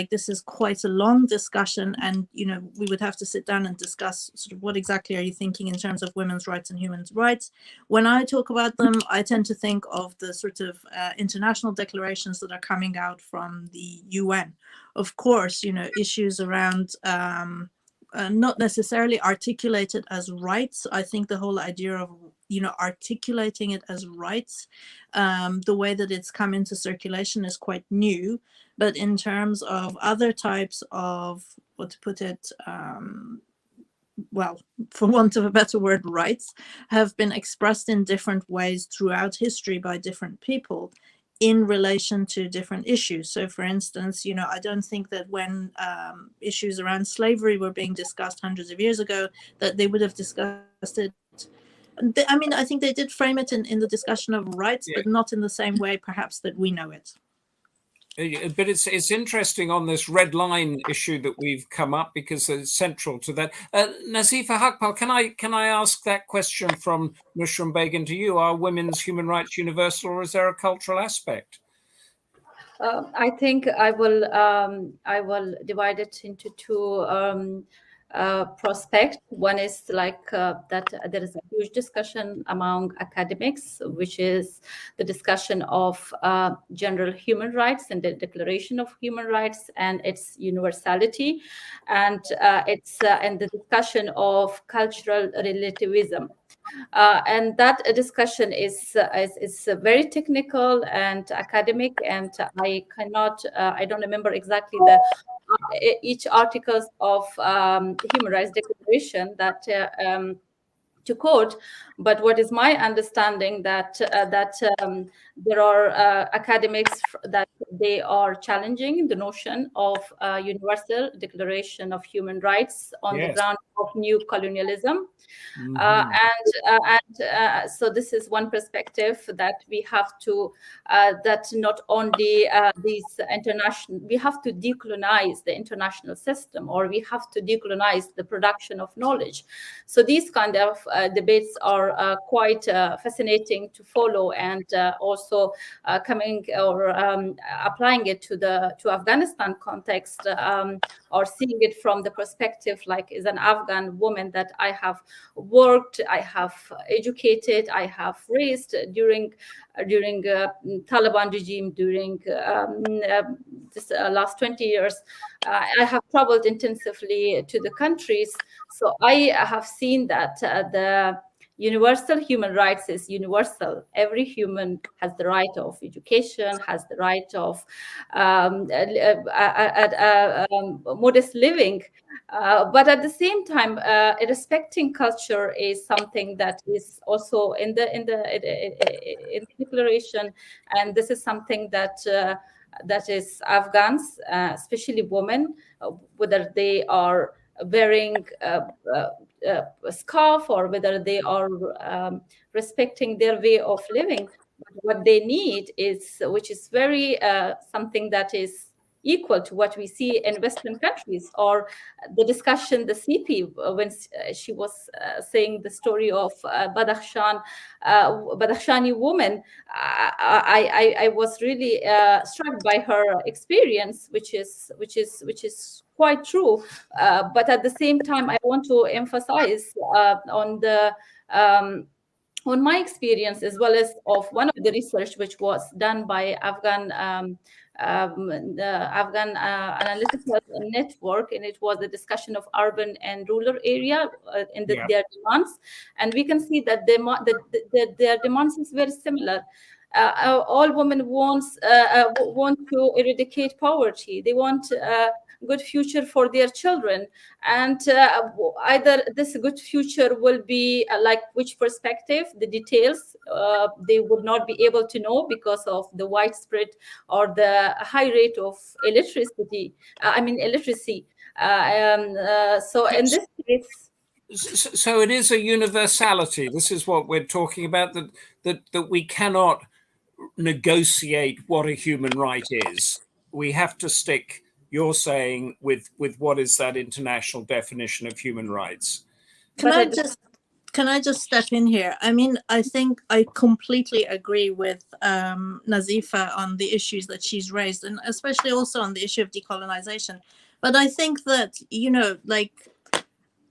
[SPEAKER 7] this is quite a long discussion, and, we would have to sit down and discuss sort of what exactly are you thinking in terms of women's rights and human rights. When I talk about them, I tend to think of the sort of international declarations that are coming out from the UN. Of course, issues around not necessarily articulated as rights. I think the whole idea of, articulating it as rights, the way that it's come into circulation is quite new. But in terms of other types of, well, for want of a better word, rights, have been expressed in different ways throughout history by different people in relation to different issues. So for instance, I don't think that when issues around slavery were being discussed hundreds of years ago, that they would have discussed it. I mean, I think they did frame it in the discussion of rights, but not in the same way perhaps that we know it.
[SPEAKER 3] But it's interesting on this red line issue that we've come up, because it's central to that. Nazifa Haqpal, can I ask that question from Nusran Begum to you? Are women's human rights universal, or is there a cultural aspect?
[SPEAKER 8] I think I will divide it into two prospect. One is that there is a huge discussion among academics, which is the discussion of general human rights and the Declaration of Human Rights and its universality, and the discussion of cultural relativism. And that discussion is very technical and academic, and I don't remember exactly each articles of the Human Rights Declaration that to quote, but what is my understanding that there are academics that they are challenging the notion of universal declaration of human rights on the ground of new colonialism. So this is one perspective that we have to, that not only these international, we have to decolonize the international system, or we have to decolonize the production of knowledge. So these kind of debates are quite fascinating to follow, and also coming or applying it to Afghanistan context, or seeing it from the perspective like as an Afghan woman that I have worked, I have educated, I have raised during Taliban regime, during this last 20 years. I have traveled intensively to the countries, so I have seen that the universal human rights is universal. Every human has the right of education, has the right of modest living, but at the same time, respecting culture is something that is also in the declaration, and this is something that is Afghans, especially women, whether they are wearing a scarf or whether they are respecting their way of living. What they need is, which is very something that is equal to what we see in Western countries, or the discussion, the Sippi, when she was saying the story of Badakhshani woman, I was really struck by her experience, which is quite true. But at the same time, I want to emphasize on my experience, as well as of one of the research which was done by Afghan analytical network, and it was a discussion of urban and rural area in their demands, and we can see that their demands is very similar. All women want to eradicate poverty. They want good future for their children, and either this good future will be like which perspective, the details they would not be able to know because of the widespread or the high rate of illiteracy. So in this case,
[SPEAKER 3] so it is a universality. This is what we're talking about, that we cannot negotiate what a human right is. We have to stick, you're saying, with what is that international definition of human rights.
[SPEAKER 7] Can I just step in here? I mean, I think I completely agree with Nazifa on the issues that she's raised, and especially also on the issue of decolonization. But I think that,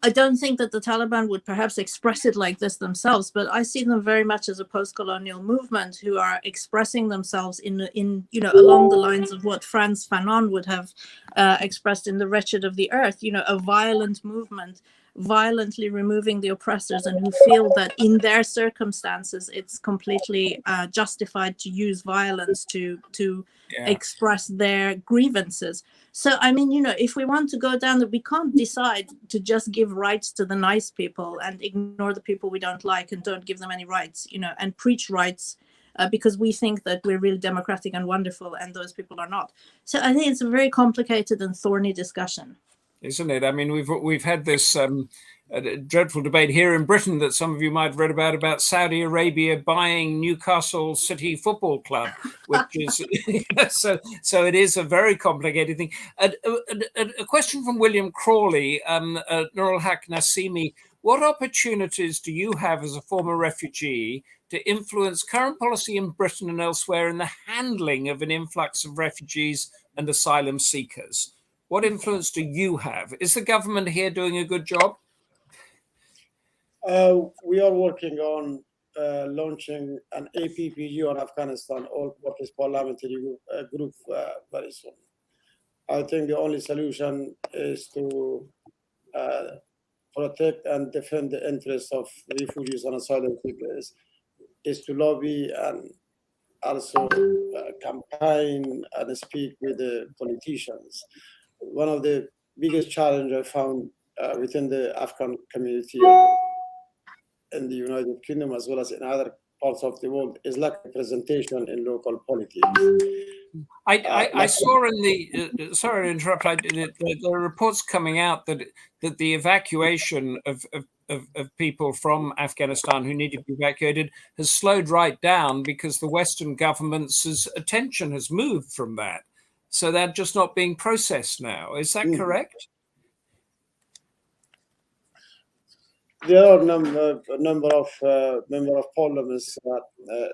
[SPEAKER 7] I don't think that the Taliban would perhaps express it like this themselves, but I see them very much as a post-colonial movement who are expressing themselves in along the lines of what Frantz Fanon would have expressed in The Wretched of the Earth, a violent movement, violently removing the oppressors, and who feel that in their circumstances it's completely justified to use violence to express their grievances. So, I mean, if we want to go down, we can't decide to just give rights to the nice people and ignore the people we don't like and don't give them any rights, and preach rights because we think that we're really democratic and wonderful and those people are not. So I think it's a very complicated and thorny discussion.
[SPEAKER 3] Isn't it? I mean, we've had this dreadful debate here in Britain that some of you might have read about Saudi Arabia buying Newcastle City Football Club, which is so it is a very complicated thing. A question from William Crawley, Nooralhaq Nasimi: what opportunities do you have as a former refugee to influence current policy in Britain and elsewhere in the handling of an influx of refugees and asylum seekers? What influence do you have? Is the government here doing a good job?
[SPEAKER 9] We are working on launching an APPG on Afghanistan, All Parties Parliamentary Group, very soon. I think the only solution is to protect and defend the interests of refugees and asylum seekers, is to lobby and also campaign and speak with the politicians. One of the biggest challenges I found within the Afghan community in the United Kingdom as well as in other parts of the world is lack of representation in local politics.
[SPEAKER 3] I saw in the sorry to interrupt. The reports coming out that the evacuation of people from Afghanistan who need to be evacuated has slowed right down because the Western government's attention has moved from that. So they're just not being processed now. Is that correct?
[SPEAKER 9] There are a number of parliaments that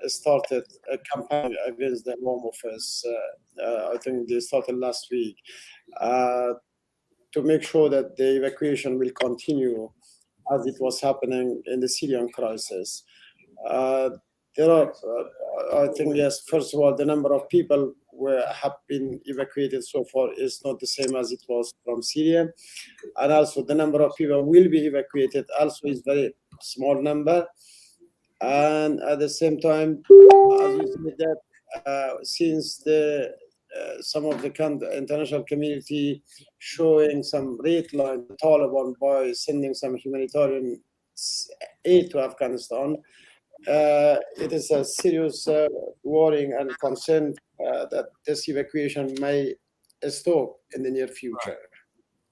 [SPEAKER 9] started a campaign against the Home Office. I think they started last week to make sure that the evacuation will continue as it was happening in the Syrian crisis. There are, I think, yes, first of all, the number of people who have been evacuated so far is not the same as it was from Syria. And also the number of people who will be evacuated also is very small number. And at the same time, as you said that, since the some of the international community showing some red line to Taliban by sending some humanitarian aid to Afghanistan, it is a serious worrying and concern that this evacuation may stop in the near future.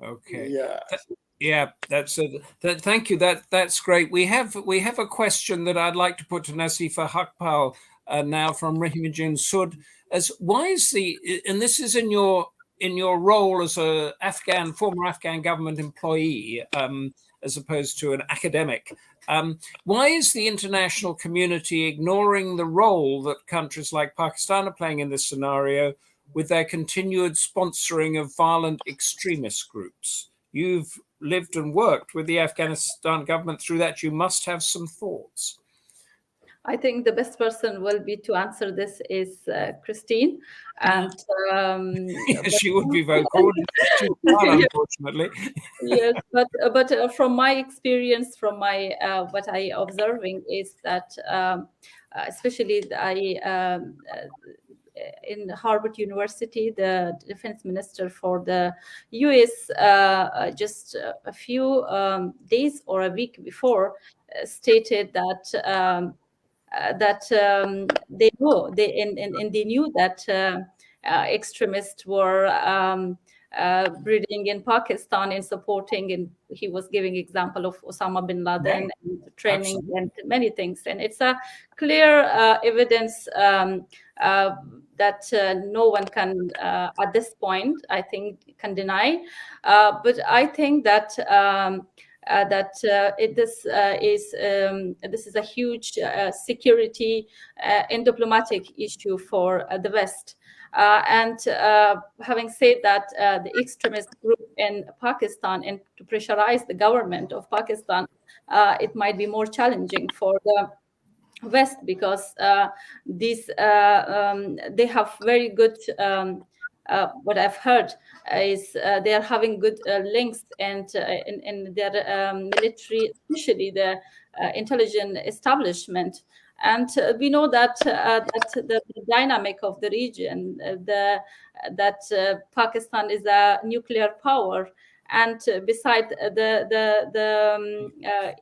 [SPEAKER 3] Okay.
[SPEAKER 9] Yeah.
[SPEAKER 3] Yeah, thank you. That's great. We have a question that I'd like to put to Nazifa Haqpal now from Rahimajin Sud. As why is and this is in your role as a former Afghan government employee, as opposed to an academic. Why is the international community ignoring the role that countries like Pakistan are playing in this scenario with their continued sponsoring of violent extremist groups? You've lived and worked with the Afghanistan government through that. You must have some thoughts.
[SPEAKER 8] I think the best person will be to answer this is Christine, and
[SPEAKER 3] she would be vocal, unfortunately.
[SPEAKER 8] Yes, but from my experience, from my what I observing is that especially in Harvard University, the defense minister for the US just a few days or a week before stated that they knew that extremists were breeding in Pakistan and supporting, and he was giving example of Osama bin Laden and training. Absolutely. And many things, and it's a clear evidence that no one can at this point, I think, can deny. But I think that this is a huge security and diplomatic issue for the West. And having said that, the extremist group in Pakistan, and to pressurize the government of Pakistan, it might be more challenging for the West, because they have very good. What I've heard is they are having good links and in their military, especially the intelligence establishment. And we know that the dynamic of the region, that Pakistan is a nuclear power, and beside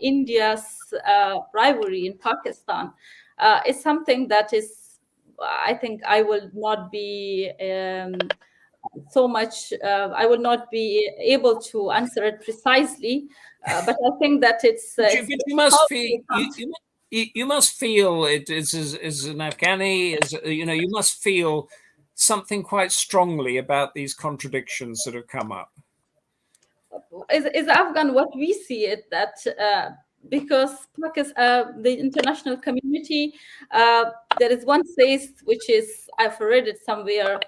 [SPEAKER 8] India's rivalry in Pakistan, is something that is, I think, I will not be so much. I will not be able to answer it precisely, but I think that it's.
[SPEAKER 3] You must feel. You must feel it as an Afghani, as you must feel something quite strongly about these contradictions that have come up.
[SPEAKER 8] Is Afghan, what we see it that because Pakistan, the international community, there is one phrase which is, I've read it somewhere,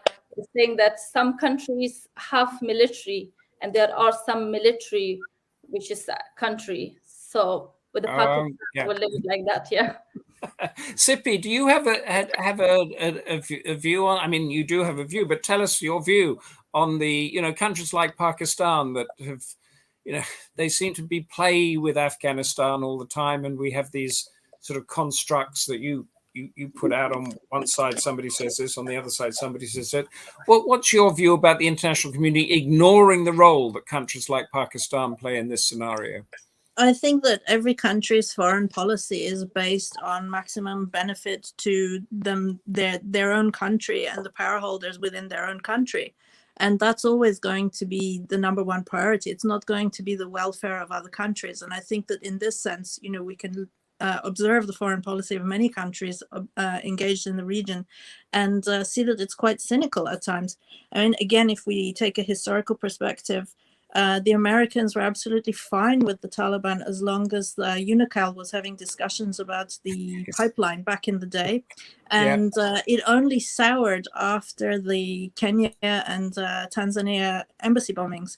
[SPEAKER 8] saying that some countries have military and there are some military which is a country. So with the Pakistan, we'll leave it like that, yeah.
[SPEAKER 3] Sippi, do you have a view on? I mean, you do have a view, but tell us your view on the countries like Pakistan that have, they seem to be play with Afghanistan all the time, and we have these sort of constructs that you put out. On one side somebody says this, on the other side somebody says that. Well, what's your view about the international community ignoring the role that countries like Pakistan play in this scenario?
[SPEAKER 7] I think that every country's foreign policy is based on maximum benefit to them, their own country and the power holders within their own country. And that's always going to be the number one priority. It's not going to be the welfare of other countries. And I think that in this sense, you know, we can observe the foreign policy of many countries engaged in the region and see that it's quite cynical at times. I mean, again, if we take a historical perspective, the Americans were absolutely fine with the Taliban as long as the UNICAL was having discussions about the pipeline back in the day. And it only soured after the Kenya and Tanzania embassy bombings.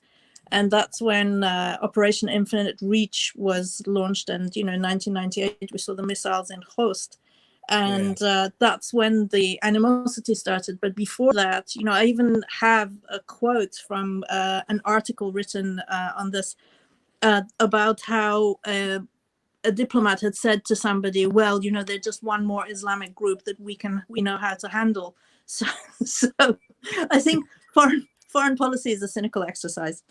[SPEAKER 7] And that's when Operation Infinite Reach was launched. And, you know, in 1998, we saw the missiles in Khost. And that's when the animosity started. But before that, you know, I even have a quote from an article written on this about how a diplomat had said to somebody, well, you know, they're just one more Islamic group that we know how to handle. So I think foreign policy is a cynical exercise,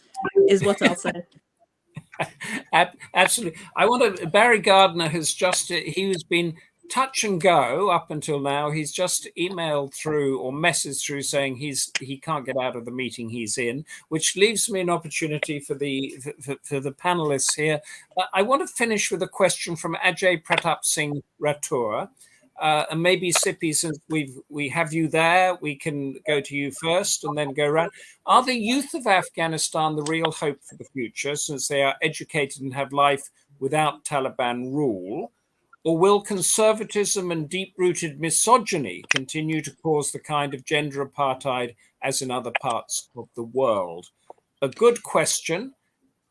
[SPEAKER 7] is what I'll say.
[SPEAKER 3] Absolutely. Barry Gardner he's been touch and go up until now. He's just emailed through or messaged through saying he can't get out of the meeting he's in, which leaves me an opportunity for the panelists here. I want to finish with a question from Ajay Pratap Singh Rathore. And maybe Sippi, since we have you there, we can go to you first and then go around. Are the youth of Afghanistan the real hope for the future, since they are educated and have life without Taliban rule? Or will conservatism and deep-rooted misogyny continue to cause the kind of gender apartheid as in other parts of the world? A good question.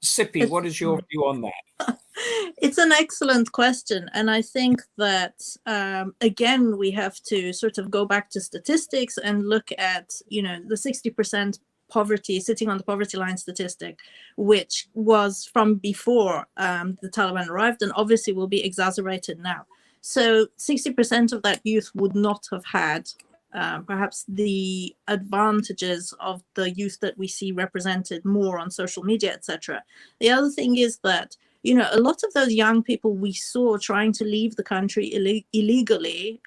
[SPEAKER 3] Sippi, what is your view on that?
[SPEAKER 7] It's an excellent question. And I think that, again, we have to sort of go back to statistics and look at, you know, the 60% poverty, sitting on the poverty line statistic, which was from before the Taliban arrived and obviously will be exacerbated now. So 60% of that youth would not have had perhaps the advantages of the youth that we see represented more on social media, etc. The other thing is that, you know, a lot of those young people we saw trying to leave the country illegally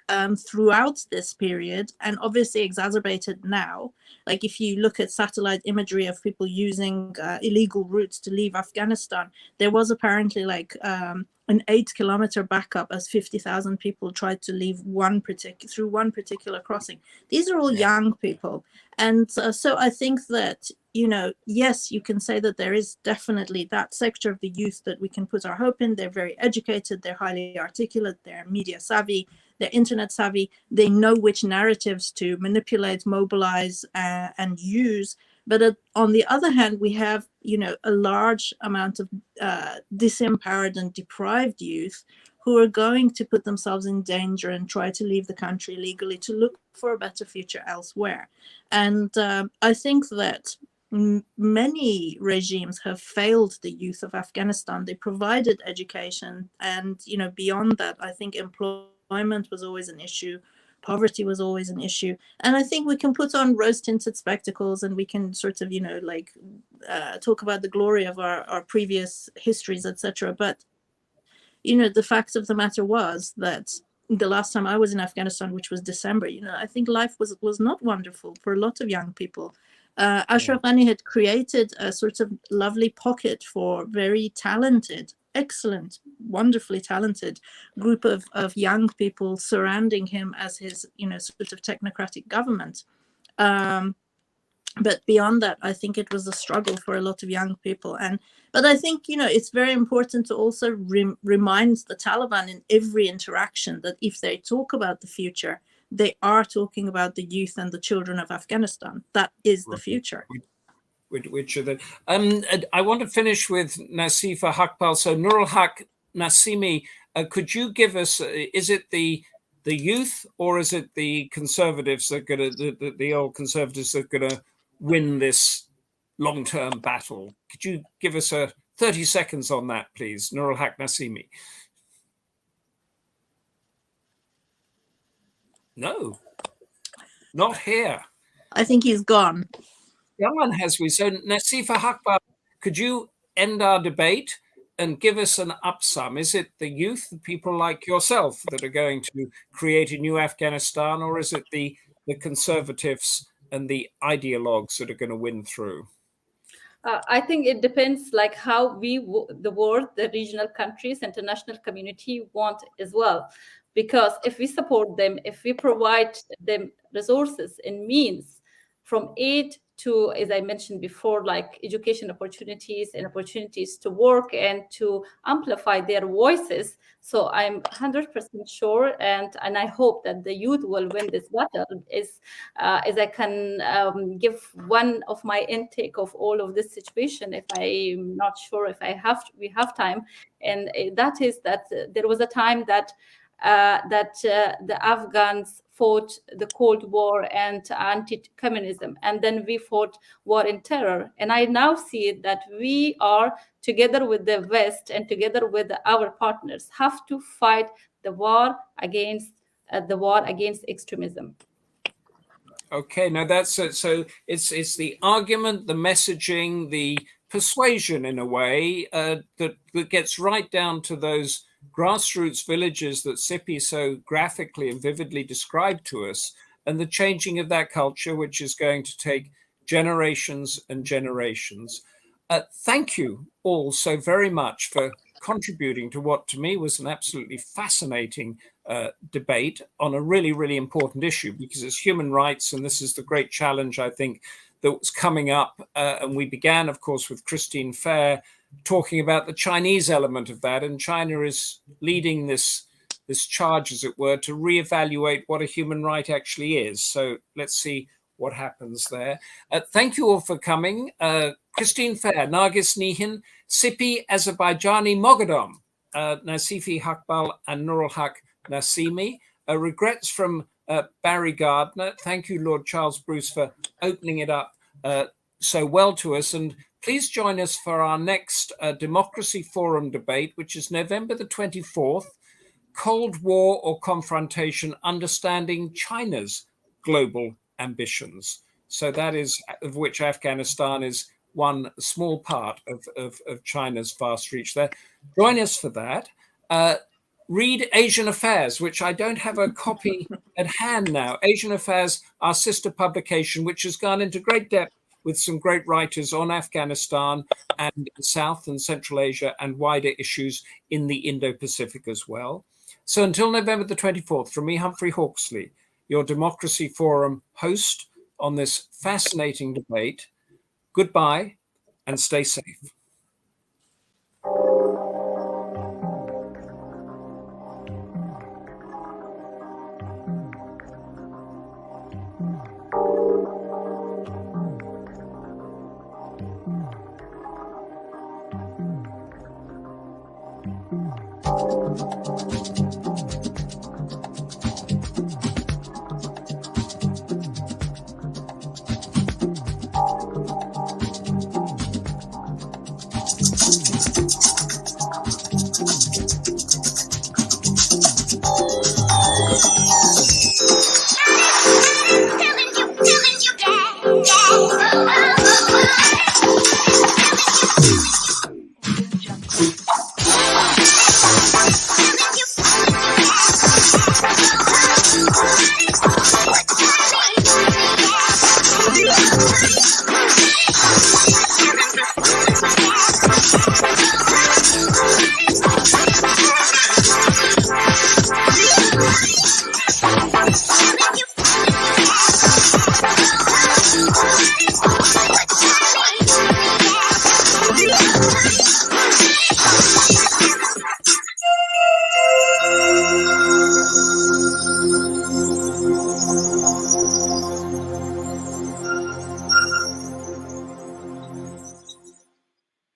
[SPEAKER 7] throughout this period, and obviously exacerbated now. Like if you look at satellite imagery of people using illegal routes to leave Afghanistan, there was apparently like an 8-kilometer backup as 50,000 people tried to leave through one particular crossing. These are all young people. And so I think that, you know, yes, you can say that there is definitely that sector of the youth that we can put our hope in. They're very educated, they're highly articulate, they're media savvy, they're internet savvy, they know which narratives to manipulate, mobilize, and use. But on the other hand, we have, you know, a large amount of disempowered and deprived youth who are going to put themselves in danger and try to leave the country legally to look for a better future elsewhere. And I think that many regimes have failed the youth of Afghanistan. They provided education, and, you know, beyond that, I think employment was always an issue. Poverty was always an issue. And I think we can put on rose-tinted spectacles and we can sort of, you know, like talk about the glory of our previous histories, etc. But, you know, the fact of the matter was that the last time I was in Afghanistan, which was December, you know, I think life was not wonderful for a lot of young people. Ashraf Ghani had created a sort of lovely pocket for very talented, excellent, wonderfully talented group of young people surrounding him as his, you know, sort of technocratic government. But beyond that, I think it was a struggle for a lot of young people. But I think, you know, it's very important to also remind the Taliban in every interaction that if they talk about the future, they are talking about the youth and the children of Afghanistan. That is the future.
[SPEAKER 3] Which are the I want to finish with Nazifa Haqpal. So Nooralhaq, Nasimi, could you give us, is it the youth or is it the conservatives that are going to, the old conservatives that are going to win this long-term battle? Could you give us 30 seconds on that, please? Nooralhaq, Nasimi. No, not here.
[SPEAKER 7] I think he's gone.
[SPEAKER 3] Gone, has we? So Nazifa Haqpal, could you end our debate? and give us an upsum. Is it the youth, the people like yourself, that are going to create a new Afghanistan, or is it the conservatives and the ideologues that are going to win through?
[SPEAKER 8] I think it depends, like how the world, the regional countries, international community want as well. Because if we support them, if we provide them resources and means, from aid to, as I mentioned before, like education opportunities and opportunities to work and to amplify their voices. So I'm 100% sure, and I hope that the youth will win this battle. As I can give one of my intake of all of this situation, if I'm not sure if we have time, and that is that there was a time that the Afghans fought the Cold War and anti-communism, and then we fought war in terror. And I now see that we are, together with the West and together with our partners, have to fight the war against extremism.
[SPEAKER 3] Okay, now that's it. So it's the argument, the messaging, the persuasion, in a way, that gets right down to those grassroots villages that Sippi so graphically and vividly described to us, and the changing of that culture, which is going to take generations and generations. Thank you all so very much for contributing to what to me was an absolutely fascinating debate on a really, really important issue, because it's human rights, and this is the great challenge, I think, that's coming up. And we began, of course, with Christine Fair talking about the Chinese element of that, and China is leading this charge, as it were, to reevaluate what a human right actually is. So let's see what happens there. Thank you all for coming. Christine Fair, Nargis, Nehan, Sippi Azarbaijani-Moghaddam, Nazifa Haqpal and Nooralhaq Nasimi. Regrets from Barry Gardner. Thank you, Lord Charles Bruce, for opening it up so well to us. And please join us for our next Democracy Forum debate, which is November the 24th, Cold War or Confrontation, Understanding China's Global Ambitions. So that is, of which Afghanistan is one small part of China's vast reach there. Join us for that. Read Asian Affairs, which I don't have a copy at hand now. Asian Affairs, our sister publication, which has gone into great depth with some great writers on Afghanistan and South and Central Asia and wider issues in the Indo-Pacific as well. So until November the 24th, from me, Humphrey Hawksley, your Democracy Forum host on this fascinating debate, goodbye and stay safe.